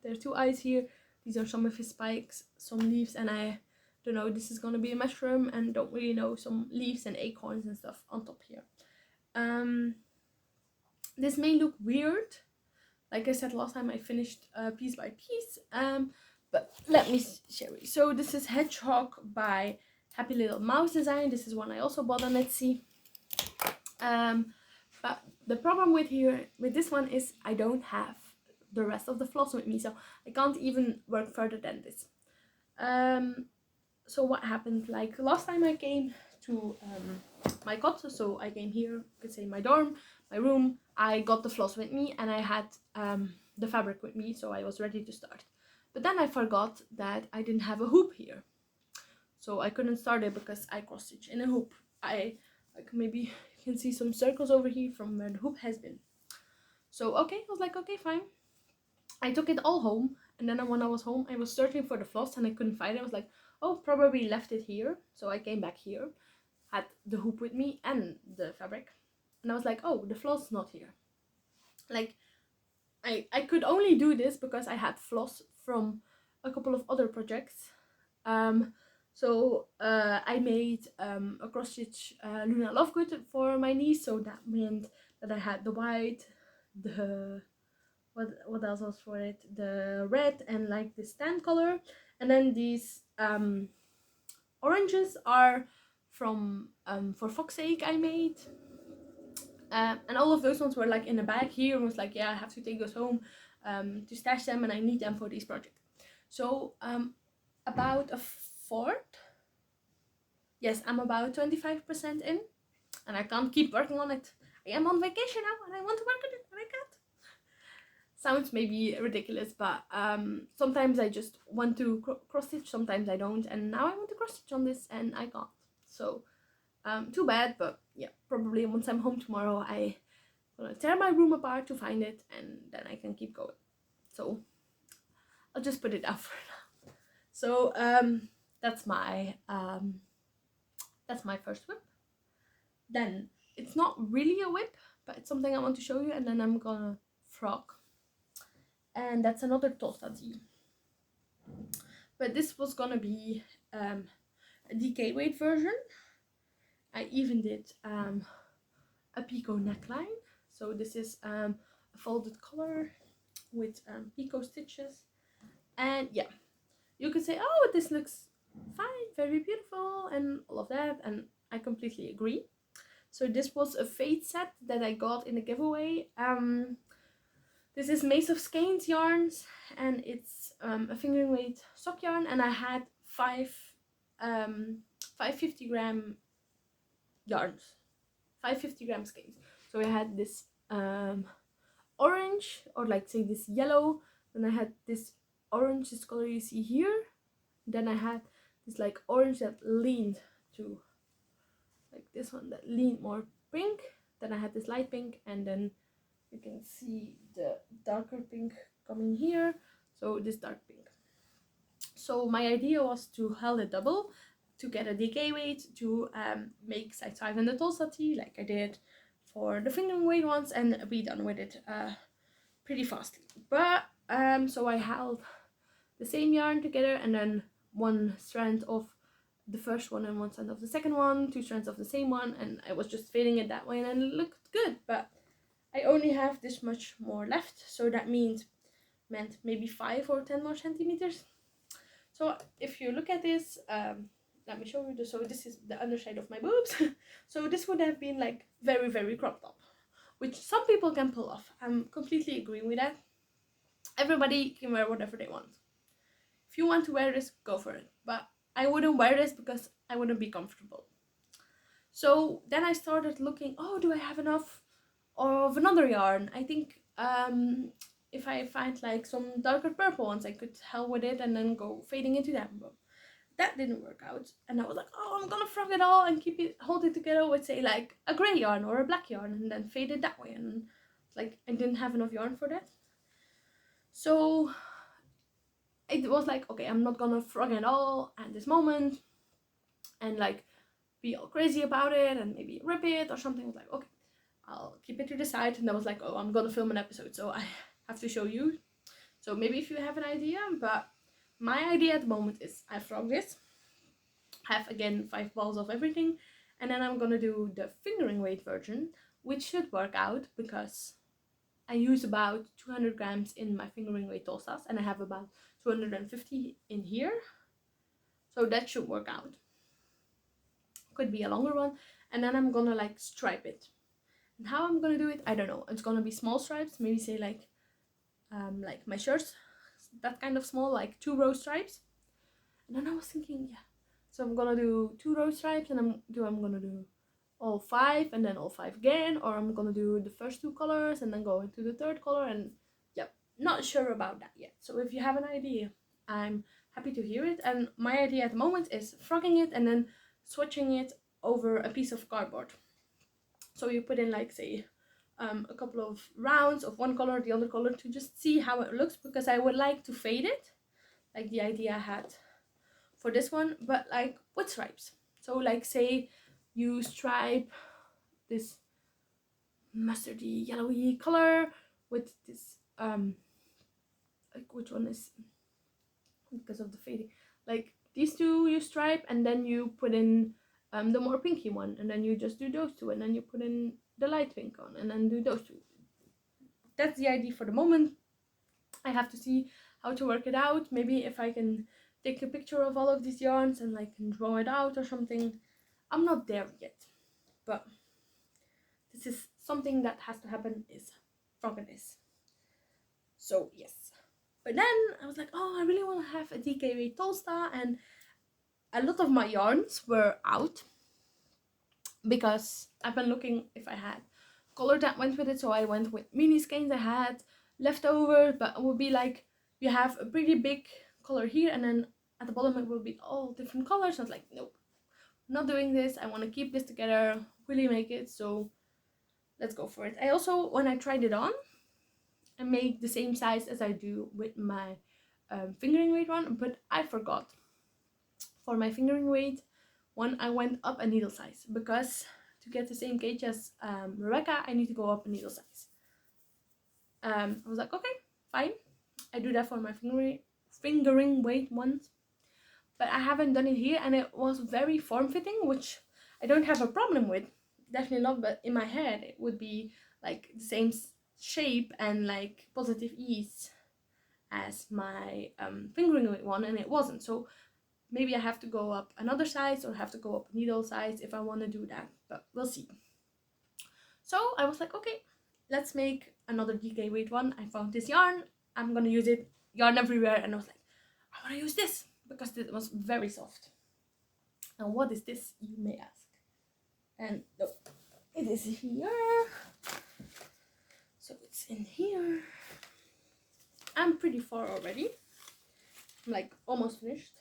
there are two eyes here. These are some of his spikes, some leaves, and I don't know, this is gonna be a mushroom, and don't really know, some leaves and acorns and stuff on top here. This may look weird. Like I said last time, I finished piece by piece, but let me show you. So this is Hedgehog by Happy Little Mouse Design. This is one I also bought on Etsy. But the problem with this one is I don't have the rest of the floss with me, so I can't even work further than this. So what happened, like last time I came to my cot, so I came here, you could say my dorm, my room, I got the floss with me, and I had the fabric with me, so I was ready to start. But then I forgot that I didn't have a hoop here, so I couldn't start it because I cross stitch in a hoop. Like maybe you can see some circles over here from where the hoop has been. So okay, I was like, okay, fine. I took it all home, and then when I was home, I was searching for the floss and I couldn't find it. I was like, oh, probably left it here. So I came back here, had the hoop with me and the fabric, and I was like, oh, the floss is not here. Like, I could only do this because I had floss from a couple of other projects. So I made a cross stitch Luna Lovegood for my niece, so that meant that I had the white, the what else was for it, the red, and like this tan color, and then these oranges are from for Fox's Sake I made, and all of those ones were like in a bag here, and was like, yeah, I have to take those home to stash them, and I need them for this project. So about a fourth, yes, I'm about 25% in, and I can't keep working on it. I am on vacation now and I want to work on it, but I can't. Sounds maybe ridiculous, but sometimes I just want to cross stitch, sometimes I don't, and now I want to cross stitch on this and I can't. So too bad, but yeah, probably once I'm home tomorrow I'm gonna tear my room apart to find it, and then I can keep going. So I'll just put it out for now. So that's my first whip. Then it's not really a whip, but it's something I want to show you, and then I'm gonna frog. And that's another tosta tee. But this was gonna be a DK weight version. I even did a picot neckline. So this is a folded collar with picot stitches. And yeah, you could say, oh, this looks fine, very beautiful, and all of that, and I completely agree. So this was a fade set that I got in a giveaway. This is Maas of Skeins yarns, and it's a fingering weight sock yarn, and I had 550 gram yarns, 550 gram skeins. So I had this orange, or like say this yellow, then I had this orange, this color you see here, then I had this like orange that leaned to like this one that leaned more pink, then I had this light pink, and then you can see the darker pink coming here, so this dark pink. So my idea was to held it double to get a DK weight to make size 5 in the tosta tee like I did for the fingering weight ones, and be done with it pretty fastly. But so I held the same yarn together, and then one strand of the first one and one strand of the second one, 2 strands of the same one, and I was just fading it that way, and it looked good. But I only have this much more left, so that meant maybe 5 or 10 more centimeters. So if you look at this, let me show you this. So this is the underside of my boobs. So this would have been like very, very cropped up, which some people can pull off. I'm completely agreeing with that. Everybody can wear whatever they want. If you want to wear this, go for it. But I wouldn't wear this because I wouldn't be comfortable. So then I started looking, oh, do I have enough of another yarn? I think if I find like some darker purple ones, I could hell with it and then go fading into them. But that didn't work out, and I was like, oh, I'm gonna frog it all and hold it together with say like a gray yarn or a black yarn, and then fade it that way. And like I didn't have enough yarn for that, so it was like, okay, I'm not gonna frog it all at this moment and like be all crazy about it and maybe rip it or something. I was like, okay, I'll keep it to the side. And I was like, oh, I'm gonna film an episode, so I have to show you. So maybe if you have an idea, but my idea at the moment is I frog this, have again 5 balls of everything, and then I'm gonna do the fingering weight version, which should work out because I use about 200 grams in my fingering weight tostas, and I have about 250 in here, so that should work out. Could be a longer one. And then I'm gonna like stripe it, and how I'm gonna do it, I don't know. It's gonna be small stripes, maybe say like my shirts, that kind of small, like 2 row stripes. And then I was thinking, yeah, so I'm gonna do 2 row stripes, and I'm gonna do all 5 and then all 5 again, or I'm gonna do the first 2 colors and then go into the 3rd color, and yeah, not sure about that yet. So if you have an idea, I'm happy to hear it. And my idea at the moment is frogging it and then swatching it over a piece of cardboard. So you put in like say a couple of rounds of one color, the other color, to just see how it looks, because I would like to fade it like the idea I had for this one, but like with stripes. So like say you stripe this mustardy yellowy color with this like which one is, because of the fading, like these 2 you stripe, and then you put in the more pinky one, and then you just do those 2, and then you put in the light pink on, and then do those 2. That's the idea for the moment. I have to see how to work it out. Maybe if I can take a picture of all of these yarns and like can draw it out or something. I'm not there yet, but this is something that has to happen, is frogging this. So yes. But then I was like, oh, I really want to have a DK weight tosta, and a lot of my yarns were out because I've been looking if I had color that went with it. So I went with mini skeins I had left over, but it would be like you have a pretty big color here and then at the bottom it will be all different colors. I was like, nope, not doing this. I want to keep this together, really make it, so let's go for it. I also, when I tried it on, I made the same size as I do with my fingering weight one, but I forgot. For my fingering weight one, I went up a needle size because to get the same gauge as Rebecca, I need to go up a needle size. I was like, okay, fine. I do that for my fingering weight ones, but I haven't done it here, and it was very form-fitting, which I don't have a problem with. Definitely not, but in my head it would be like the same shape and like positive ease as my fingering weight one, and it wasn't. So maybe I have to go up another size or have to go up a needle size if I want to do that, but we'll see. So I was like, okay, let's make another DK weight one. I found this yarn, I'm gonna use it, yarn everywhere, and I was like, I want to use this because it was very soft. And what is this, you may ask? And no, it is here. So it's in here. I'm pretty far already. I'm like almost finished.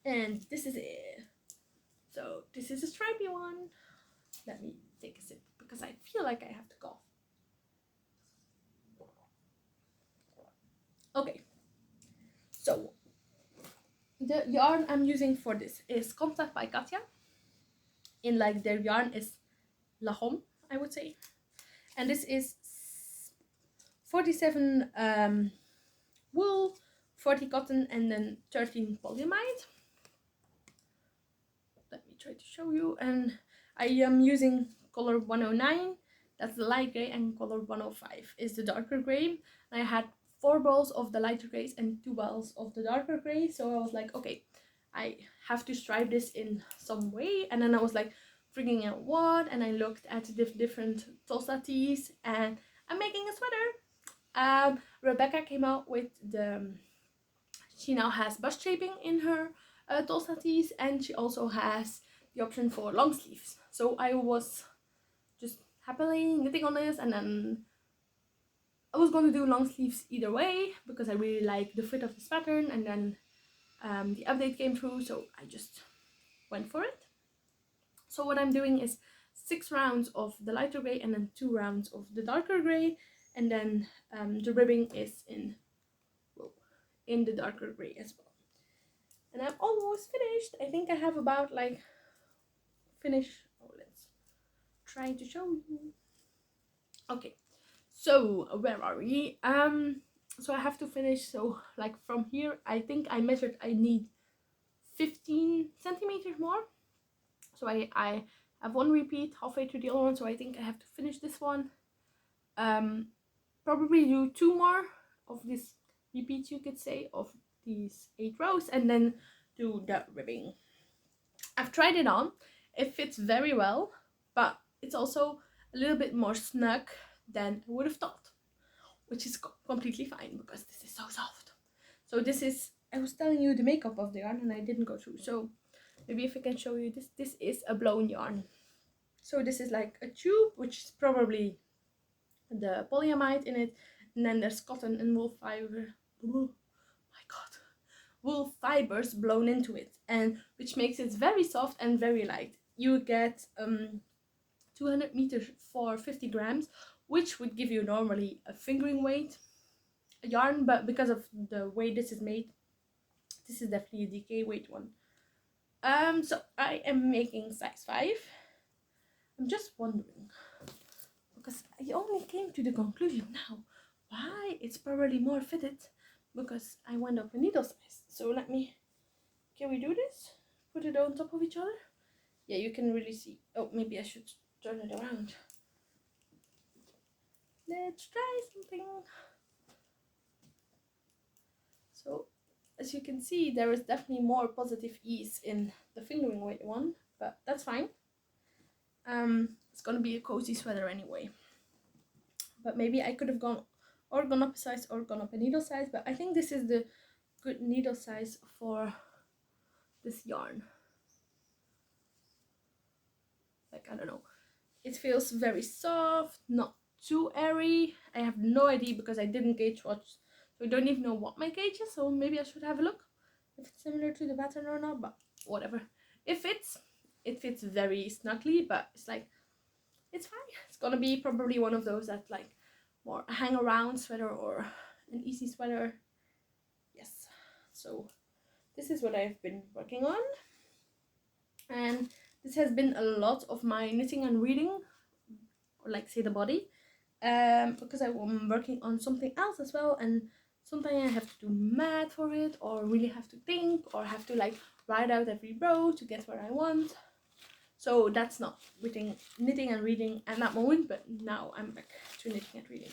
And this is it. So this is a stripy one. Let me take a sip because I feel like I have to cough. Okay. So the yarn I'm using for this is Contact by Katja. In like their yarn is Lahom, I would say. And this is 47 wool, 40 cotton, and then 13 polyamide. Let me try to show you. And I am using color 109, that's the light gray, and color 105 is the darker gray. And I had 4 balls of the lighter grays and 2 balls of the darker gray, so I was like, okay, I have to stripe this in some way. And then I was like figuring out what, and I looked at the different Tulsa tees, and I'm making a sweater. Rebecca came out with she now has bust shaping in her Tulsa tees, and she also has the option for long sleeves. So I was just happily knitting on this, and then I was going to do long sleeves either way because I really like the fit of this pattern, and then the update came through, so I just went for it. So what I'm doing is 6 rounds of the lighter gray and then 2 rounds of the darker gray, and then the ribbing is in the darker gray as well. And I'm almost finished. I think I have about like finish. Oh, let's try to show you. Okay, so where are we? So I have to finish. So like from here, I think I measured I need 15 centimeters more. So I have one repeat halfway through the other one, so I think I have to finish this one. Probably do 2 more of this repeats, you could say, of these 8 rows, and then do the ribbing. I've tried it on. It fits very well, but it's also a little bit more snug than I would have thought, which is completely fine because this is so soft. So this is, I was telling you the makeup of the yarn and I didn't go through, so maybe if I can show you this. This is a blown yarn. So this is like a tube, which is probably the polyamide in it, and then there's cotton and wool fiber. Oh my god, wool fibers blown into it, and which makes it very soft and very light. You get 200 meters for 50 grams, which would give you normally a fingering weight yarn, but because of the way this is made, this is definitely a DK weight one. So I am making size 5. I'm just wondering, because I only came to the conclusion now why it's probably more fitted, because I went up a needle size. So let me, can we do this? Put it on top of each other? Yeah, you can really see. Oh, maybe I should turn it around. Let's try something. So as you can see, there is definitely more positive ease in the fingering weight one, but that's fine. It's gonna be a cozy sweater anyway. But maybe I could have gone up a size or gone up a needle size, but I think this is the good needle size for this yarn. Like, I don't know, it feels very soft, not too airy. I have no idea because I didn't gauge watch, so I don't even know what my gauge is, so maybe I should have a look if it's similar to the pattern or not, but whatever. It fits very snugly, but it's like, it's fine. It's gonna be probably one of those that like more hang around sweater or an easy sweater. Yes, so this is what I've been working on, and this has been a lot of my knitting and reading, or like say the body, because I'm working on something else as well, and sometimes I have to do math for it, or really have to think, or have to like write out every row to get where I want. So that's not knitting and reading at that moment, but now I'm back to knitting and reading.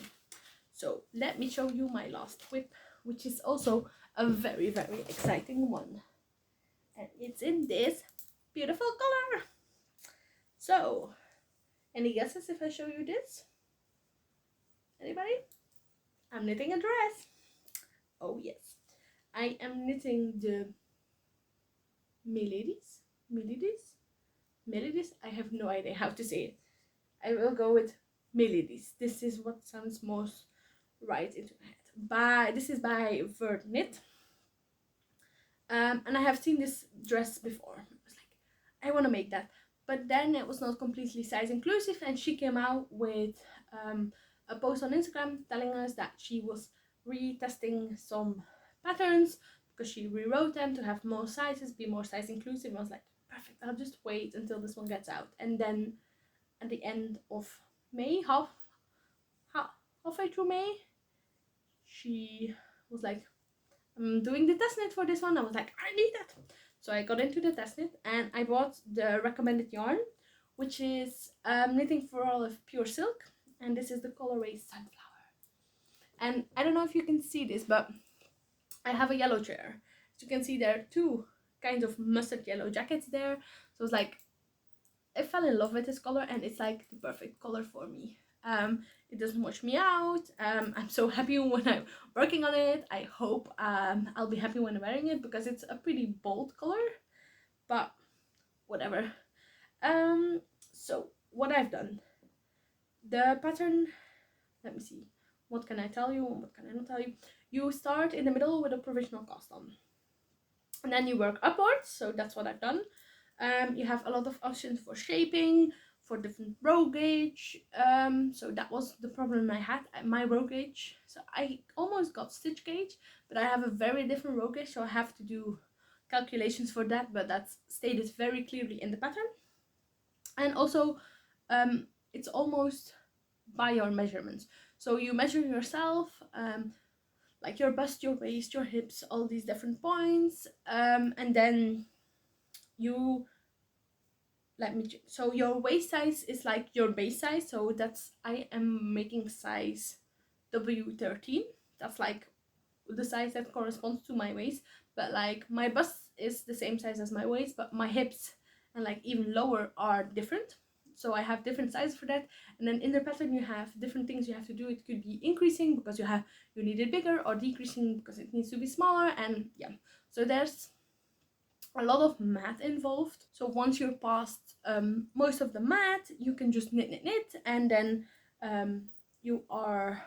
So let me show you my last whip, which is also a very, very exciting one. And it's in this beautiful color. So, any guesses if I show you this? Anybody? I'm knitting a dress. Oh yes. I am knitting the Miladies. I have no idea how to say it. I will go with Miladies. This is what sounds most right into my head. This is by Vert Knit. And I have seen this dress before. I was like, I want to make that. But then it was not completely size inclusive, and she came out with a post on Instagram telling us that she was retesting some patterns because she rewrote them to have more sizes, be more size inclusive. And I was like, perfect, I'll just wait until this one gets out. And then at the end of May, halfway through May, she was like, I'm doing the test knit for this one. I was like, I need that. So I got into the test knit and I bought the recommended yarn, which is Knitting for All of Pure Silk, and this is the colorway Sunflower. And I don't know if you can see this, but I have a yellow chair. As you can see, there are two kinds of mustard yellow jackets there. So it's like, I fell in love with this color, and it's like the perfect color for me. It doesn't wash me out. I'm so happy when I'm working on it. I hope I'll be happy when I'm wearing it because it's a pretty bold color, but whatever. So what I've done, the pattern, let me see, what can I tell you, what can I not tell you? You start in the middle with a provisional cast on, and then you work upwards. So that's what I've done. You have a lot of options for shaping, for different row gauge. So that was the problem I had, my row gauge. So I almost got stitch gauge, but I have a very different row gauge, so I have to do calculations for that, but that's stated very clearly in the pattern. And also it's almost by your measurements. So you measure yourself, like your bust, your waist, your hips, all these different points, and then you so your waist size is like your base size. So that's, I am making size W13. That's like the size that corresponds to my waist, but like my bust is the same size as my waist, but my hips and like even lower are different. So I have different sizes for that. And then in the pattern you have different things you have to do. It could be increasing because you need it bigger, or decreasing because it needs to be smaller. And yeah, so there's a lot of math involved. So once you're past most of the math, you can just knit, and then you're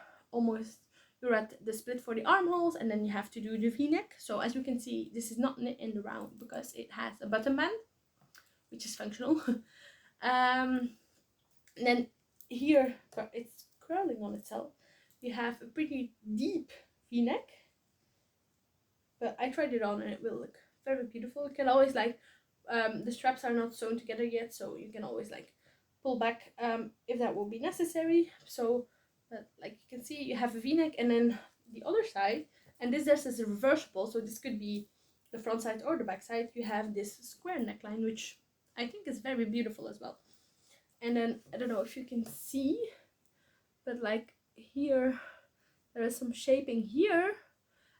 at the split for the armholes, and then you have to do the v-neck. So as you can see, this is not knit in the round because it has a button band, which is functional. And then here, but it's curling on itself, you have a pretty deep v-neck, but I tried it on and it will look very beautiful. You can always like, the straps are not sewn together yet, so you can always like pull back if that will be necessary. So but like you can see, you have a v-neck, and then the other side, and this dress is reversible, so this could be the front side or the back side, you have this square neckline, which I think is very beautiful as well. And then I don't know if you can see, but like here there is some shaping here,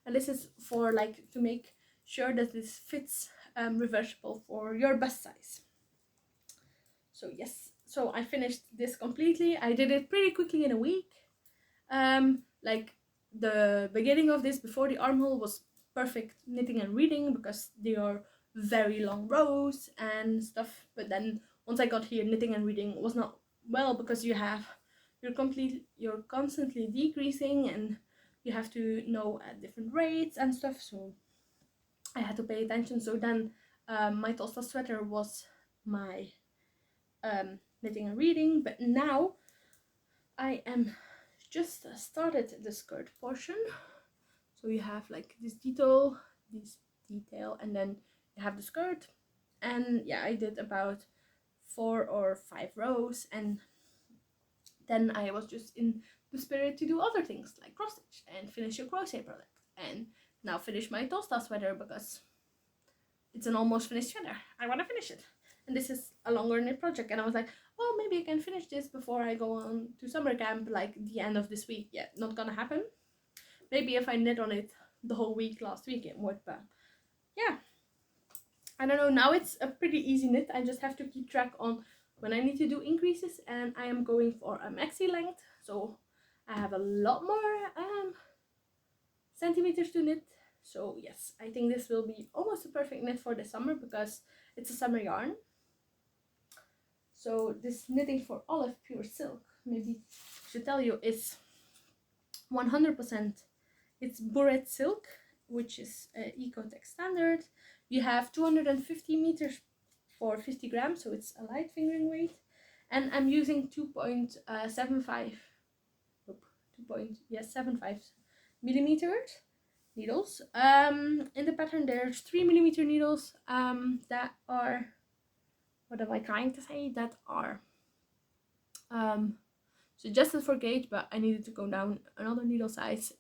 and this is for like to make sure that this fits reversible for your bust size. So yes, so I finished this completely. I did it pretty quickly in a week. Like the beginning of this, before the armhole, was perfect knitting and reading because they are very long rows and stuff. But then once I got here, knitting and reading was not well, because you're constantly decreasing and you have to know at different rates and stuff, so I had to pay attention. So then my Tosta sweater was my knitting and reading, but now I am just started the skirt portion. So you have like this detail, and then you have the skirt, and yeah, I did about 4 or 5 rows, and then I was just in the spirit to do other things like cross stitch and finish your crochet project, and now finish my Tosta sweater because it's an almost finished sweater. I want to finish it, and this is a longer knit project, and I was like, oh, maybe I can finish this before I go on to summer camp, like the end of this week. Yeah, not gonna happen. Maybe if I knit on it the whole week last week it would, but yeah, I don't know. Now it's a pretty easy knit. I just have to keep track on when I need to do increases, and I am going for a maxi length, so I have a lot more centimeters to knit. So yes, I think this will be almost a perfect knit for the summer because it's a summer yarn. So this knitting for olive pure silk, maybe I should tell you, is 100%. It's Burette silk, which is ACOTAR standard. You have 250 meters for 50 grams, so it's a light fingering weight. And I'm using 2.75 millimeters needles. In the pattern there's 3mm needles that are, what am I trying to say, that are suggested for gauge, but I needed to go down another needle size,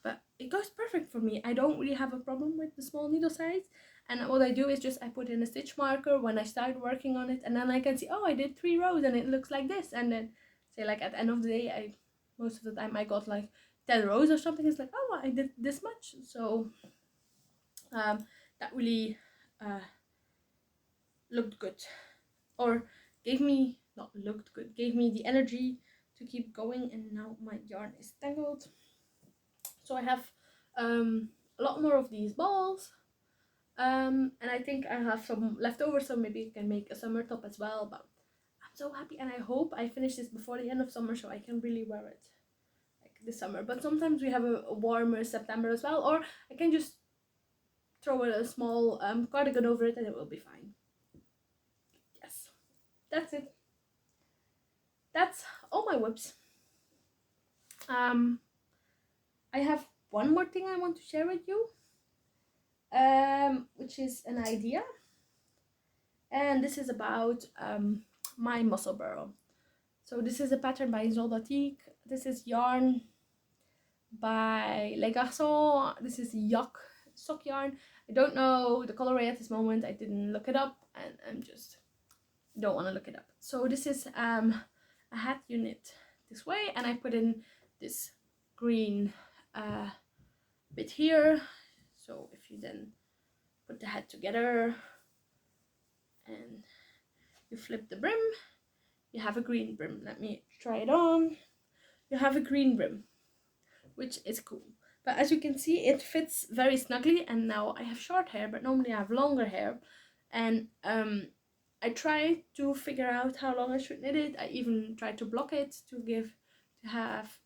but it goes perfect for me. I don't really have a problem with the small needle size, and what I do is just I put in a stitch marker when I start working on it, and then I can see, oh, I did 3 rows and it looks like this, and then say like at the end of the day, most of the time I got like 10 rows or something. It's like, oh, I did this much. So that really looked good, or gave me, not looked good, gave me the energy to keep going. And now my yarn is tangled, so I have a lot more of these balls, and I think I have some left over, so maybe I can make a summer top as well. But I'm so happy, and I hope I finish this before the end of summer so I can really wear it like this summer. But sometimes we have a warmer September as well, or I can just throw a small cardigan over it and it will be fine. Yes, that's it. That's all my whips. I have one more thing I want to share with you, which is an idea, and this is about my muscle burrow. So this is a pattern by Zoldatique. This is yarn by Les Garçons. This is Yak sock yarn. I don't know the colorway at this moment. I didn't look it up, and I'm just don't want to look it up. So this is a hat unit this way, and I put in this green bit here. So if you then put the hat together and you flip the brim, you have a green brim. Let me try it on. You have a green brim, which is cool. But as you can see, it fits very snugly, and now I have short hair, but normally I have longer hair. And I tried to figure out how long I should knit it. I even tried to block it to have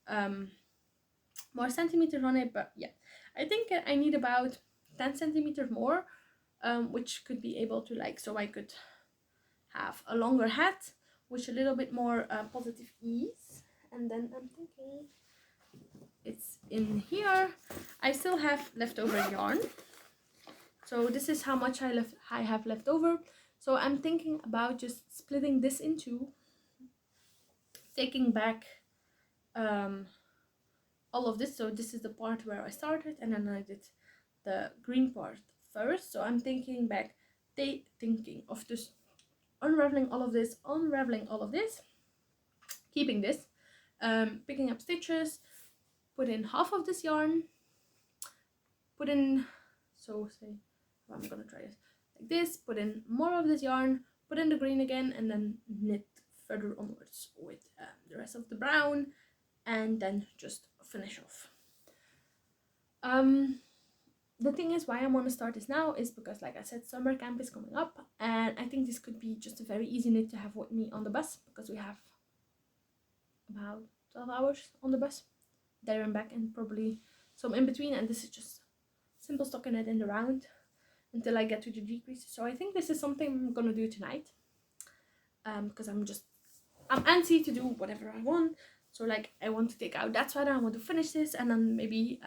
more centimeters on it, but yeah, I think I need about 10 centimeters more, which could be able to, like, so I could have a longer hat with a little bit more positive ease. And then I'm thinking it's in here. I still have leftover yarn, so this is how much I have left over. So I'm thinking about just splitting this in two, taking back all of this. So this is the part where I started, and then I did the green part first. So I'm thinking back, thinking of just unraveling all of this, keeping this, picking up stitches, put in half of this yarn, put in, so say, I'm gonna try this like this, put in more of this yarn, put in the green again, and then knit further onwards with the rest of the brown, and then just finish off. the thing is, why I want to start this now is because, like I said, summer camp is coming up, and I think this could be just a very easy knit to have with me on the bus, because we have about 12 hours on the bus, there and back, and probably some in between, and this is just simple stockinette in the round until I get to the decreases. So I think this is something I'm gonna do tonight, because I'm antsy to do whatever I want. So like, I want to take out that sweater, I want to finish this, and then maybe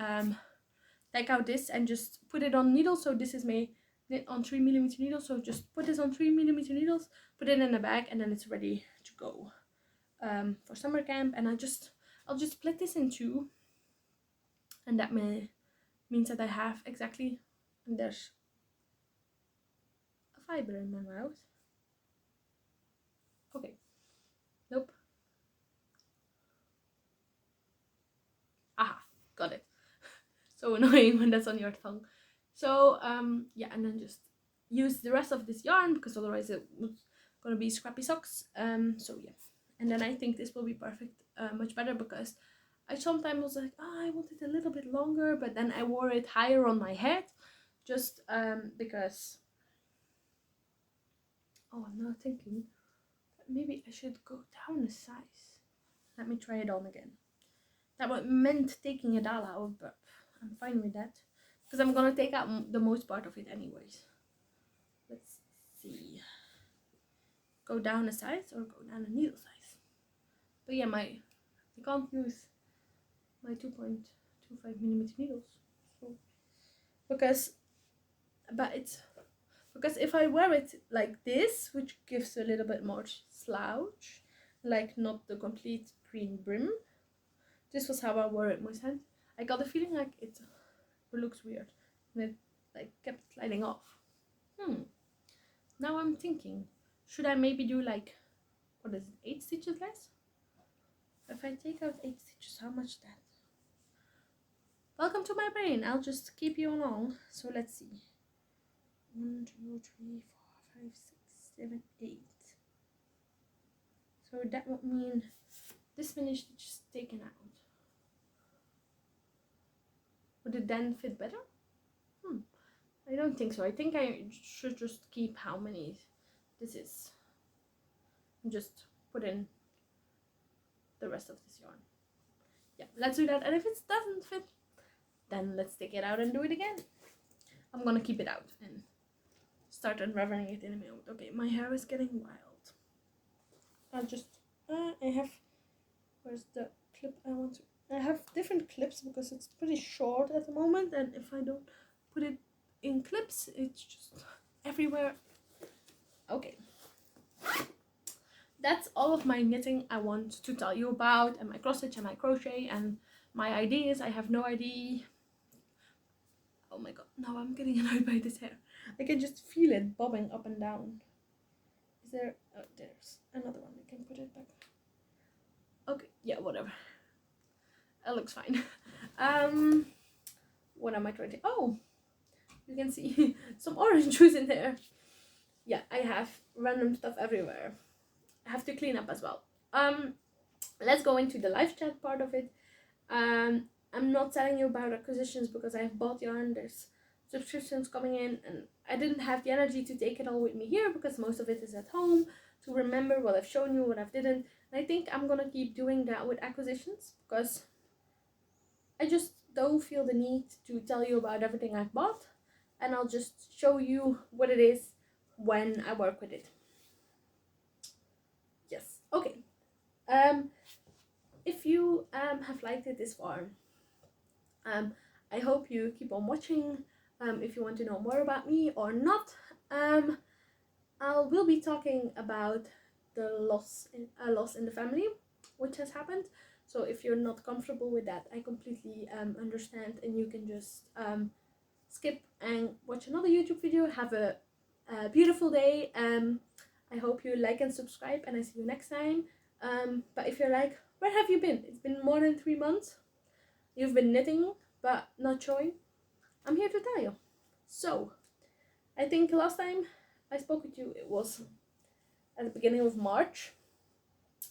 take out this and just put it on needles. So this is made on 3mm needles, so just put this on 3mm needles, put it in a bag, and then it's ready to go for summer camp. And I'll just split this in two, and that means that I have exactly, and there's a fiber in my mouth. Okay, nope. Aha, got it. So annoying when that's on your tongue. So yeah, and then just use the rest of this yarn, because otherwise it was gonna be scrappy socks. So yeah, and then I think this will be perfect, much better, because I sometimes was like, oh, I want it a little bit longer, but then I wore it higher on my head, just because, oh, I'm now thinking that maybe I should go down a size. Let me try it on again. That meant taking it all out, but I'm fine with that, because I'm gonna take out the most part of it anyways. Let's see. Go down a size or go down a needle size. But yeah, I can't use my 2.25mm needles. So because if I wear it like this, which gives a little bit more slouch, like not the complete green brim. This was how I wore it most times. I got the feeling like it looks weird, and it like kept sliding off. Now I'm thinking, should I maybe do like, what is it, 8 stitches less? If I take out 8 stitches, how much that? Welcome to my brain. I'll just keep you along. So let's see. 1, 2, 3, 4, 5, 6, 7, 8. So that would mean this many stitches taken out. Would it then fit better? I don't think so. I think I should just keep how many this is. And just put in the rest of this yarn. Yeah, let's do that. And if it doesn't fit, then let's take it out and do it again. I'm gonna keep it out and start unraveling it in a minute. Okay, my hair is getting wild. I'll just, I have, where's the clip I want to, I have different clips because it's pretty short at the moment, and if I don't put it in clips, it's just everywhere. Okay. That's all of my knitting I want to tell you about, and my cross stitch and my crochet and my ideas. I have no idea. Oh my god, now I'm getting annoyed by this hair. I can just feel it bobbing up and down. Is there, oh, there's another one. I can put it back. Okay, yeah, whatever. It looks fine. What am I trying to, oh, you can see some orange juice in there. Yeah, I have random stuff everywhere. I have to clean up as well. Let's go into the live chat part of it. I'm not telling you about acquisitions because I have bought yarn. There's subscriptions coming in, and I didn't have the energy to take it all with me here because most of it is at home, to remember what I've shown you, what I didn't. And I think I'm gonna keep doing that with acquisitions because I just don't feel the need to tell you about everything I've bought, and I'll just show you what it is when I work with it. Yes, okay. If you have liked it this far, I hope you keep on watching. If you want to know more about me or not, I will be talking about the loss in the family which has happened. So if you're not comfortable with that, I completely understand, and you can just skip and watch another YouTube video. Have a beautiful day. I hope you like and subscribe, and I see you next time. But if you're like, where have you been? It's been more than 3 months. You've been knitting but not showing. I'm here to tell you. So, I think last time I spoke with you, it was at the beginning of March.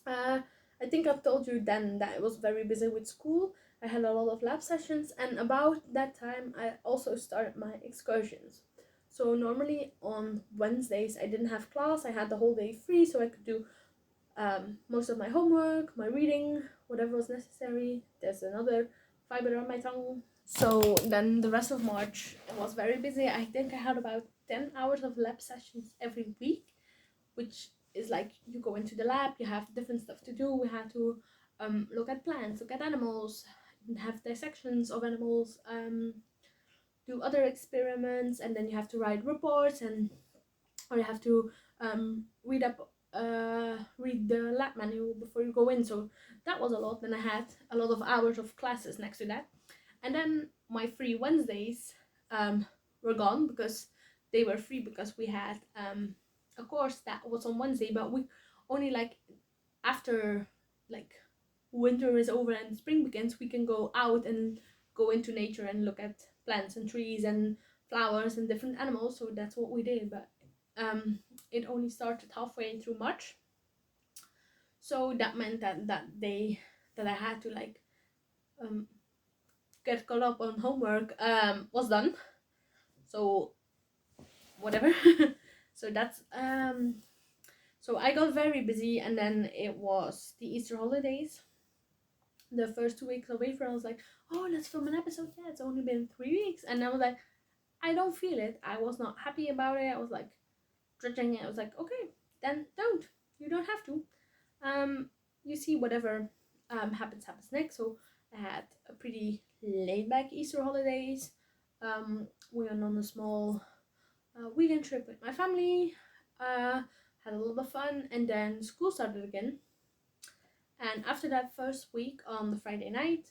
I think I told you then that I was very busy with school, I had a lot of lab sessions, and about that time I also started my excursions. So normally on Wednesdays I didn't have class, I had the whole day free, so I could do most of my homework, my reading, whatever was necessary. There's another fiber on my tongue. So then the rest of March it was very busy. I think I had about 10 hours of lab sessions every week, which is like you go into the lab, you have different stuff to do. We had to look at plants, look at animals, have dissections of animals, do other experiments, and then you have to write reports, and or you have to read the lab manual before you go in. So that was a lot. Then I had a lot of hours of classes next to that, and then my free Wednesdays were gone because they were free because we had a course that was on Wednesday, but we only like after like winter is over and spring begins, we can go out and go into nature and look at plants and trees and flowers and different animals. So that's what we did, but it only started halfway through March, so that meant that day that I had to like get caught up on homework was done. So whatever. So that's so I got very busy, and then it was the Easter holidays. The first 2 weeks of April I was like, oh, let's film an episode. Yeah, it's only been 3 weeks, and I was like, I don't feel it. I was not happy about it. I was like judging it. I was like, okay, then don't. You don't have to. You see, whatever happens next. So I had a pretty laid back Easter holidays. We went on a small weekend trip with my family. Had a lot of fun, and then school started again. And after that first week on the Friday night,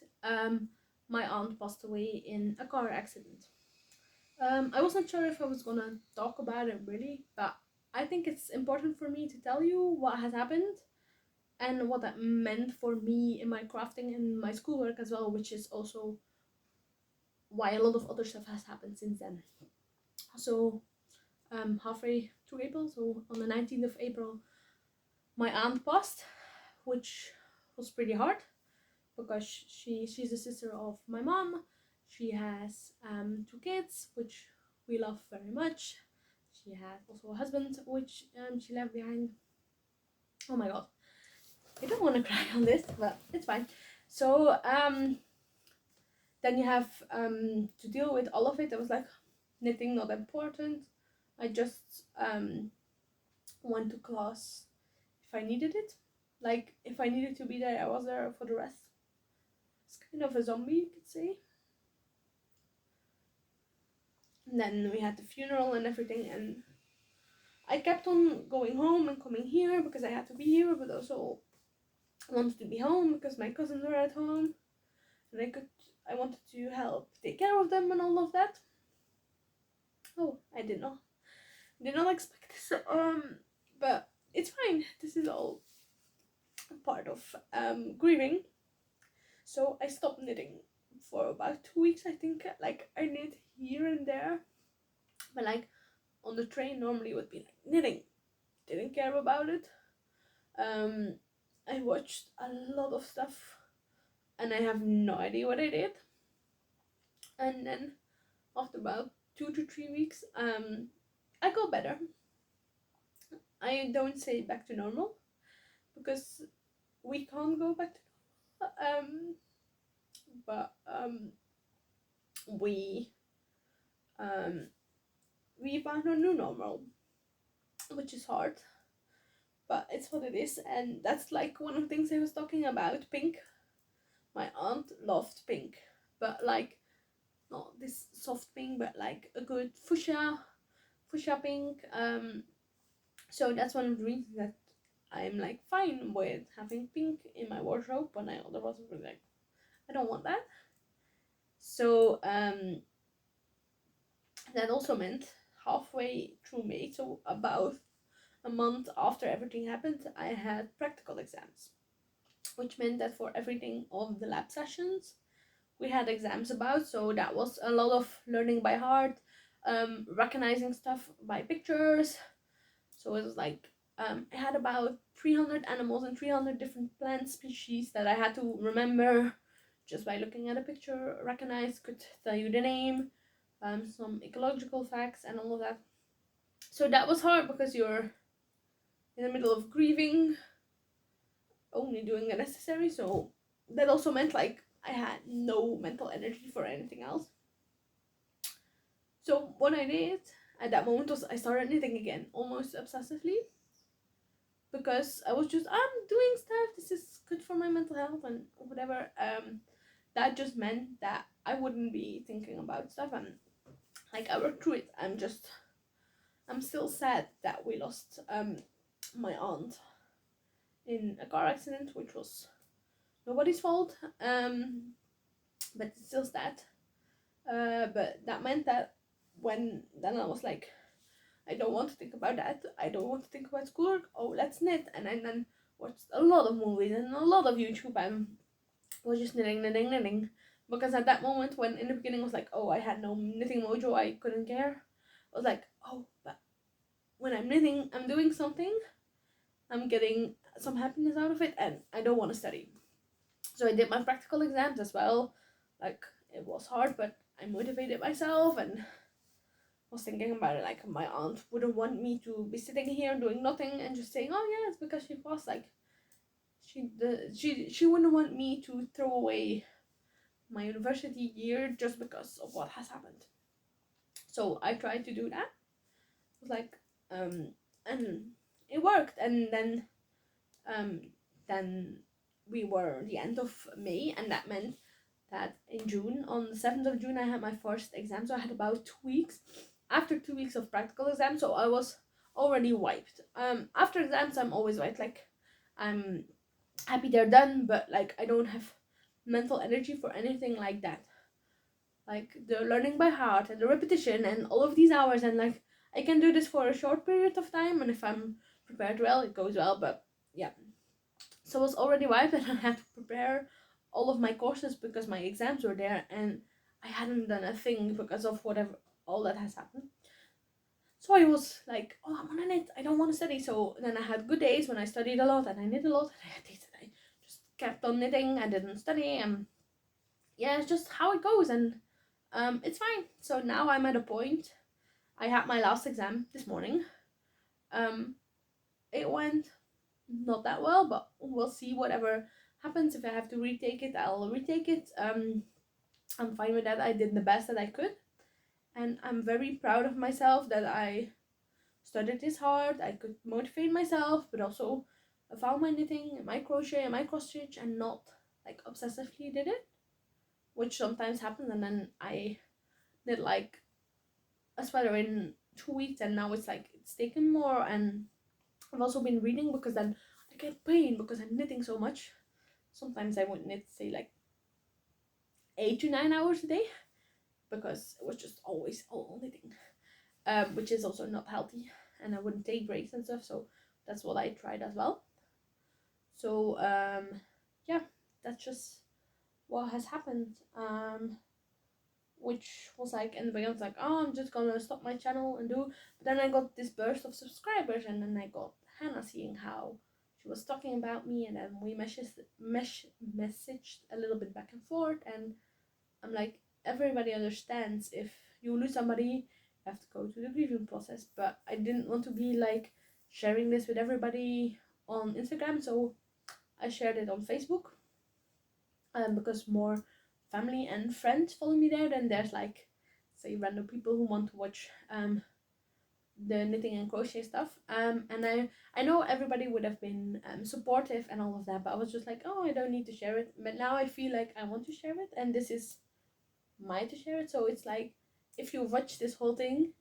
my aunt passed away in a car accident. I wasn't sure if I was gonna talk about it really, but I think it's important for me to tell you what has happened and what that meant for me in my crafting and my schoolwork as well, which is also why a lot of other stuff has happened since then. So halfway through April, so on the 19th of April, my aunt passed, which was pretty hard because she's a sister of my mom. She has 2 kids, which we love very much. She had also a husband, which she left behind. Oh my god, I don't want to cry on this, but it's fine. So then you have to deal with all of it. I was like, knitting not important. I just went to class if I needed it. Like if I needed to be there, I was there. For the rest, it's kind of a zombie, you could say. And then we had the funeral and everything, and I kept on going home and coming here because I had to be here, but also I wanted to be home because my cousins were at home, and I wanted to help take care of them and all of that. Oh, I did not expect this. But it's fine. This is all part of grieving. So I stopped knitting for about 2 weeks, I think. Like I knit here and there, but like on the train normally would be like knitting. Didn't care about it. I watched a lot of stuff, and I have no idea what I did. And then after about 2 to 3 weeks, I got better. I don't say back to normal because we can't go back to normal. But we found a new normal, which is hard, but it's what it is. And that's like one of the things I was talking about. Pink. My aunt loved pink, but like not this soft pink, but like a good fuchsia pink. So that's one of the reasons that I'm like fine with having pink in my wardrobe when I otherwise would be like, I don't want that. So that also meant halfway through May, so about a month after everything happened, I had practical exams, which meant that for everything of the lab sessions we had exams about. So that was a lot of learning by heart, recognizing stuff by pictures. So it was like I had about 300 animals and 300 different plant species that I had to remember just by looking at a picture, recognize, could tell you the name, some ecological facts and all of that. So that was hard because you're in the middle of grieving, only doing the necessary. So that also meant like I had no mental energy for anything else. So what I did at that moment was I started knitting again, almost obsessively, because I was just, I'm doing stuff, this is good for my mental health and whatever. That just meant that I wouldn't be thinking about stuff, and like I worked through it. I'm still sad that we lost my aunt in a car accident, which was nobody's fault, but it's still sad. But that meant that then I was like, I don't want to think about that. I don't want to think about schoolwork. Oh, let's knit. And I then watched a lot of movies and a lot of YouTube. I was just knitting. Because at that moment, when in the beginning I was like, oh, I had no knitting mojo, I couldn't care. I was like, oh, but when I'm knitting, I'm doing something. I'm getting some happiness out of it, and I don't want to study. So I did my practical exams as well. Like, it was hard, but I motivated myself and was thinking about it. Like, my aunt wouldn't want me to be sitting here doing nothing and just saying, oh yeah, it's because she was like, she wouldn't want me to throw away my university year just because of what has happened. So I tried to do that. It was like, and it worked. And then we were the end of May, and that meant that in June, on the 7th of June, I had my first exam. So I had about 2 weeks. After 2 weeks of practical exams, so I was already wiped. After exams, I'm always wiped. Like, I'm happy they're done, but like I don't have mental energy for anything like that. Like the learning by heart and the repetition and all of these hours, and like I can do this for a short period of time, and if I'm prepared well, it goes well. But yeah, so I was already wiped, and I had to prepare all of my courses because my exams were there, and I hadn't done a thing because of whatever all that has happened. So I was like, oh, I'm on knit, I don't want to study. So then I had good days when I studied a lot and I knit a lot, and I had days that I just kept on knitting, I didn't study, and yeah, it's just how it goes, and it's fine. So now I'm at a point, I had my last exam this morning. It went not that well, but we'll see. Whatever happens, if I have to retake it, I'll retake it. I'm fine with that. I did the best that I could, and I'm very proud of myself that I studied this hard. I could motivate myself, but also I found my knitting, my crochet, and my cross stitch, and not like obsessively did it, which sometimes happens. And then I did like a sweater in 2 weeks, and now it's like it's taken more. And I've also been reading, because then I get pain because I'm knitting so much. Sometimes I would knit, say, like 8 to 9 hours a day, because it was just always all knitting, which is also not healthy, and I wouldn't take breaks and stuff. So that's what I tried as well. So yeah, that's just what has happened. Which was like, in the beginning, I was like, oh, I'm just gonna stop my channel and do. But then I got this burst of subscribers, and then I got Hannah seeing how she was talking about me, and then we messaged a little bit back and forth. And I'm like, everybody understands if you lose somebody, you have to go through the grieving process. But I didn't want to be like sharing this with everybody on Instagram, so I shared it on Facebook. Because more family and friends follow me there, then there's like, say, random people who want to watch the knitting and crochet stuff. And I know everybody would have been supportive and all of that, but I was just like, oh, I don't need to share it. But now I feel like I want to share it, and this is my to share it. So it's like, if you watch this whole thing,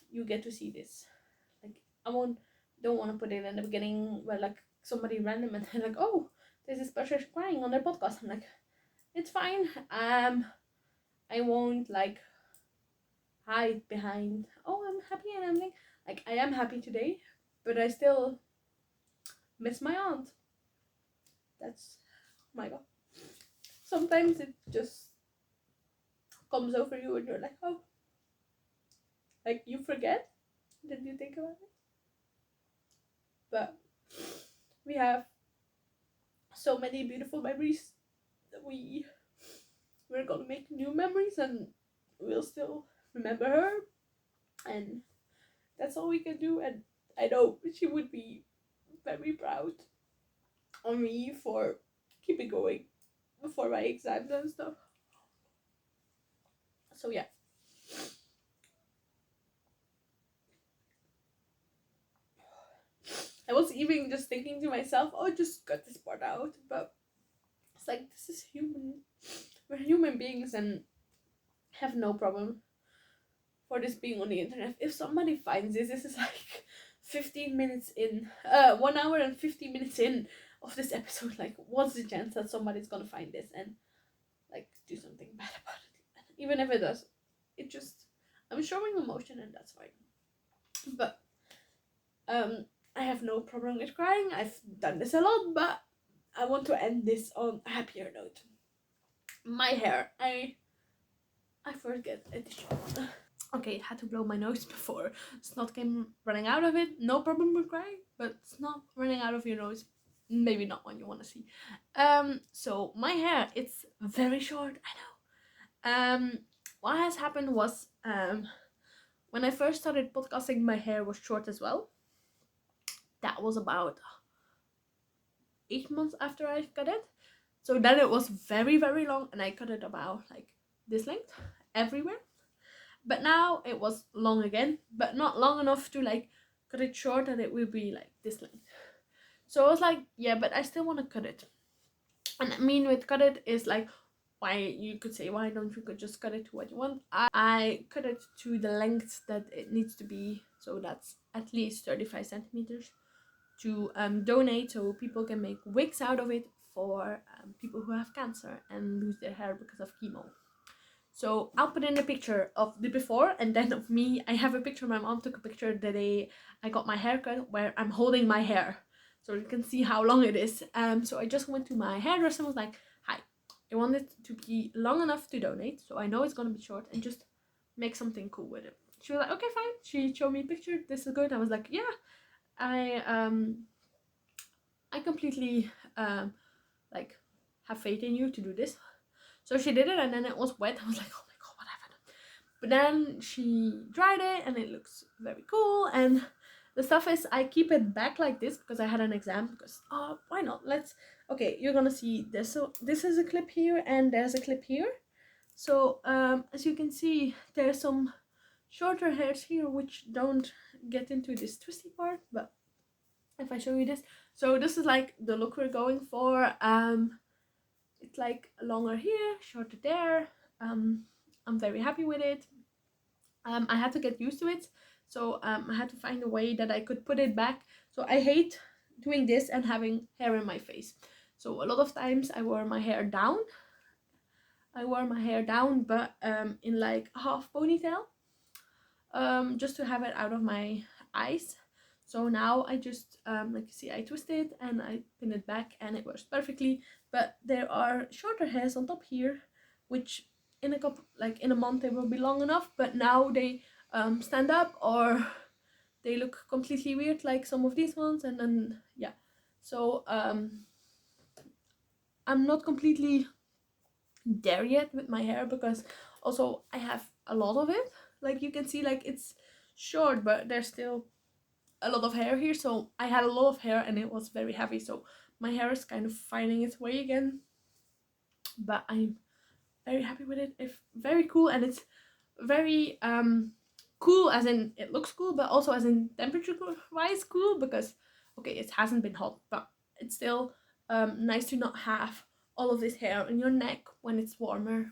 you get to see this. Like, don't want to put it in the beginning where like somebody random and they're like, oh, there's this person crying on their podcast. I'm like, it's fine. I won't like hide behind, oh, I'm happy and I'm like I am happy today, but I still miss my aunt. That's, oh my god. Sometimes it just comes over you and you're like, oh, like you forget that you think about it. But we have so many beautiful memories that we we're gonna make new memories and we'll still remember her, and that's all we can do. And I know she would be very proud on me for keeping going before my exams and stuff. So yeah. I was even just thinking to myself, oh, just cut this part out, but it's like, this is human. We're human beings and have no problem for this being on the internet. If somebody finds this is like 15 minutes in, 1 hour and 15 minutes in of this episode. Like, what's the chance that somebody's gonna find this and like do something bad about it? Even if it does, it just, I'm showing emotion and that's fine. But I have no problem with crying. I've done this a lot, but I want to end this on a happier note. My hair, I forget a tissue. Okay, it had to blow my nose before snot came running out of it. No problem with crying, but snot running out of your nose, maybe not one you want to see. So my hair, it's very short, I know. What has happened was, when I first started podcasting, my hair was short as well. That was about 8 months after I cut it. So then it was very, very long, and I cut it about like this length everywhere. But now it was long again, but not long enough to like cut it short and it will be like this length. So I was like, yeah, but I still want to cut it. And I mean with cut it is like, why, you could say, why don't you just cut it to what you want? I cut it to the length that it needs to be, so that's at least 35 centimeters, to donate so people can make wigs out of it for people who have cancer and lose their hair because of chemo. So I'll put in a picture of the before and then of me. I have a picture, my mom took a picture the day I got my haircut where I'm holding my hair, so you can see how long it is. So I just went to my hairdresser and was like, hi, I want it to be long enough to donate, so I know it's gonna be short, and just make something cool with it. She was like, okay, fine. She showed me a picture, this is good. I was like, yeah, I completely like have faith in you to do this. So she did it, and then it was wet. I was like, oh my god, what happened? But then she dried it and it looks very cool. And the stuff is, I keep it back like this because I had an exam, because why not? Okay, you're gonna see this. So this is a clip here and there's a clip here. So as you can see, there's some shorter hairs here which don't get into this twisty part, but if I show you this, so this is like the look we're going for. It's like longer here, shorter there. I'm very happy with it. I had to get used to it, so I had to find a way that I could put it back. So I hate doing this and having hair in my face. So a lot of times I wore my hair down. But in like a half ponytail, just to have it out of my eyes. So now I just, like you see, I twist it and I pin it back and it works perfectly. But there are shorter hairs on top here, which in a month they will be long enough, but now they stand up or they look completely weird, like some of these ones. And then, yeah. So I'm not completely there yet with my hair, because also I have a lot of it. Like you can see, like it's short, but there's still a lot of hair here. So I had a lot of hair and it was very heavy, so my hair is kind of finding its way again. But I'm very happy with it. It's very cool, and it's very cool as in it looks cool, but also as in temperature wise cool, because okay, it hasn't been hot, but it's still nice to not have all of this hair on your neck when it's warmer,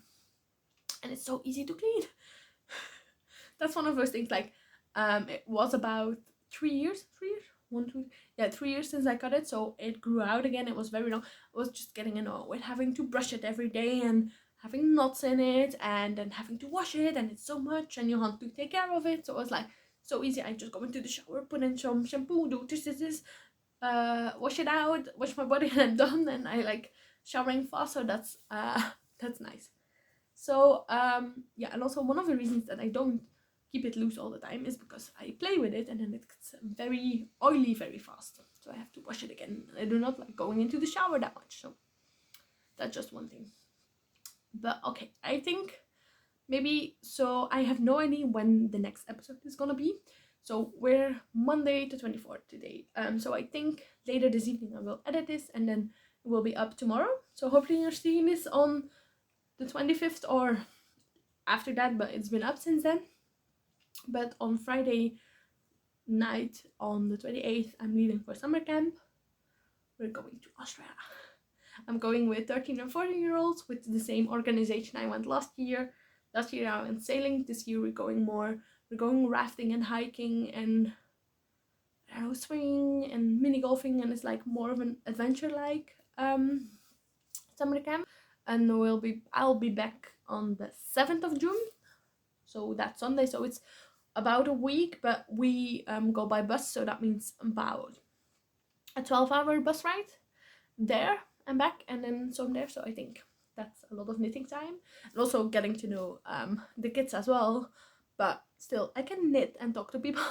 and it's so easy to clean. That's one of those things. Like it was about 3 years, 3 years since I cut it, so it grew out again. It was very long. I was just getting annoyed with having to brush it every day and having knots in it, and then having to wash it, and it's so much and you have to take care of it. So it was like so easy. I just go into the shower, put in some shampoo, do this, wash it out, wash my body, and I'm done. And I like showering fast, so that's nice. So yeah, and also one of the reasons that I don't keep it loose all the time is because I play with it and then it gets very oily very fast, so I have to wash it again. I do not like going into the shower that much, so that's just one thing. But okay, I think maybe, so I have no idea when the next episode is gonna be. So we're Monday to 24th today. So I think later this evening I will edit this and then it will be up tomorrow. So hopefully you're seeing this on the 25th or after that, but it's been up since then. But on Friday night on the 28th, I'm leaving for summer camp. We're going to Australia. I'm going with 13 and 14-year-olds with the same organization I went last year. Last year I went sailing. This year we're going rafting and hiking and swimming and mini golfing, and it's like more of an adventure like summer camp. And I'll be back on the 7th of June. So that's Sunday. So it's about a week, but we go by bus, so that means about a 12-hour bus ride there and back, and then some there. So I think that's a lot of knitting time, and also getting to know the kids as well. But still, I can knit and talk to people.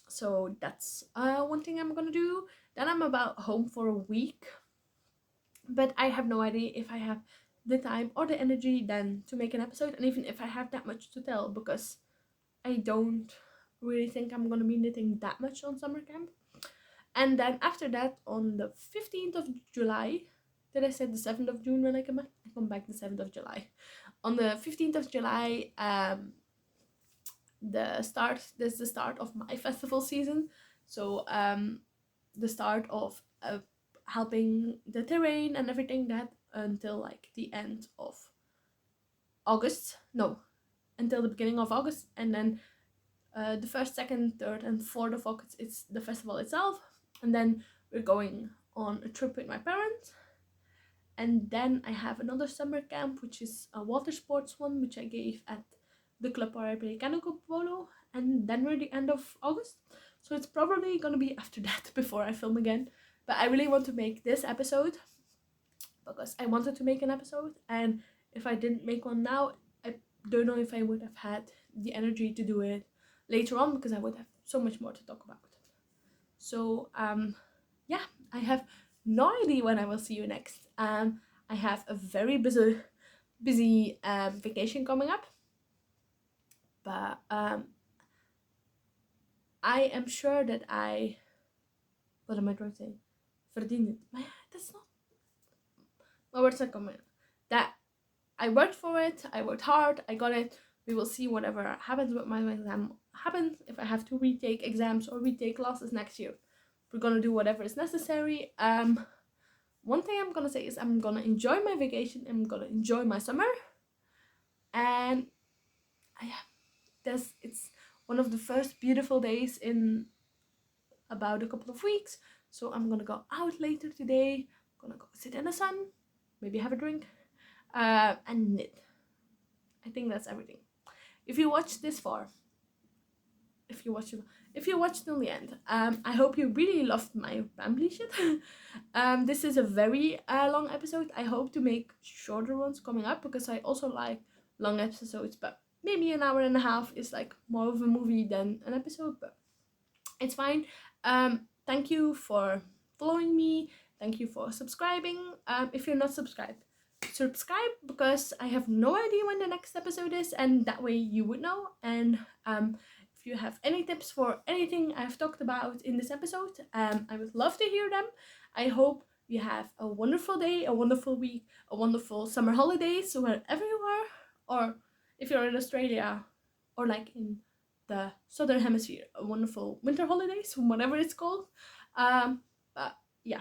So that's one thing I'm gonna do. Then I'm about home for a week, but I have no idea if I have the time or the energy then to make an episode, and even if I have that much to tell, because I don't really think I'm gonna be knitting that much on summer camp. And then after that, on the 15th of July, did I say the 7th of June when I come back? I come back the 7th of July. On the 15th of July, this is the start of my festival season. So the start of helping the terrain and everything, that until like the end of August. No, until the beginning of August. And then the 1st, 2nd, 3rd, and 4th of August, it's the festival itself. And then we're going on a trip with my parents. And then I have another summer camp, which is a water sports one, which I gave at the club where I play canoe polo. And then we're the end of August. So it's probably gonna be after that before I film again. But I really want to make this episode because I wanted to make an episode. And if I didn't make one now, I don't know if I would have had the energy to do it later on, because I would have so much more to talk about. So yeah, I have no idea when I will see you next. I have a very busy vacation coming up, but I am sure that what am I trying to say? Verdien het. That's not my words are coming. That I worked for it. I worked hard. I got it. We will see whatever happens with my exam happens. If I have to retake exams or retake classes next year, we're gonna do whatever is necessary. One thing I'm gonna say is I'm gonna enjoy my vacation. I'm gonna enjoy my summer, and it's one of the first beautiful days in about a couple of weeks. So I'm gonna go out later today. I'm gonna go sit in the sun, maybe have a drink, and knit. I think that's everything. If you watched this far, if you watched till the end, I hope you really loved my rambly shit. This is a very long episode. I hope to make shorter ones coming up, because I also like long episodes, but maybe an hour and a half is like more of a movie than an episode, but it's fine. Thank you for following me. Thank you for subscribing. If you're not subscribed, subscribe, because I have no idea when the next episode is, and that way you would know. And if you have any tips for anything I've talked about in this episode, I would love to hear them. I hope you have a wonderful day, a wonderful week, a wonderful summer holidays wherever you are, or if you're in Australia or like in the southern hemisphere, a wonderful winter holidays, whatever it's called. But yeah,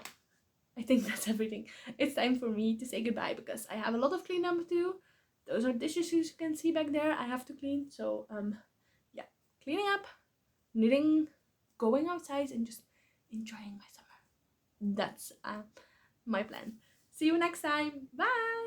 I think that's everything. It's time for me to say goodbye, because I have a lot of cleanup to do. Those are dishes you can see back there I have to clean. So yeah, cleaning up, knitting, going outside, and just enjoying my summer. That's my plan. See you next time. Bye.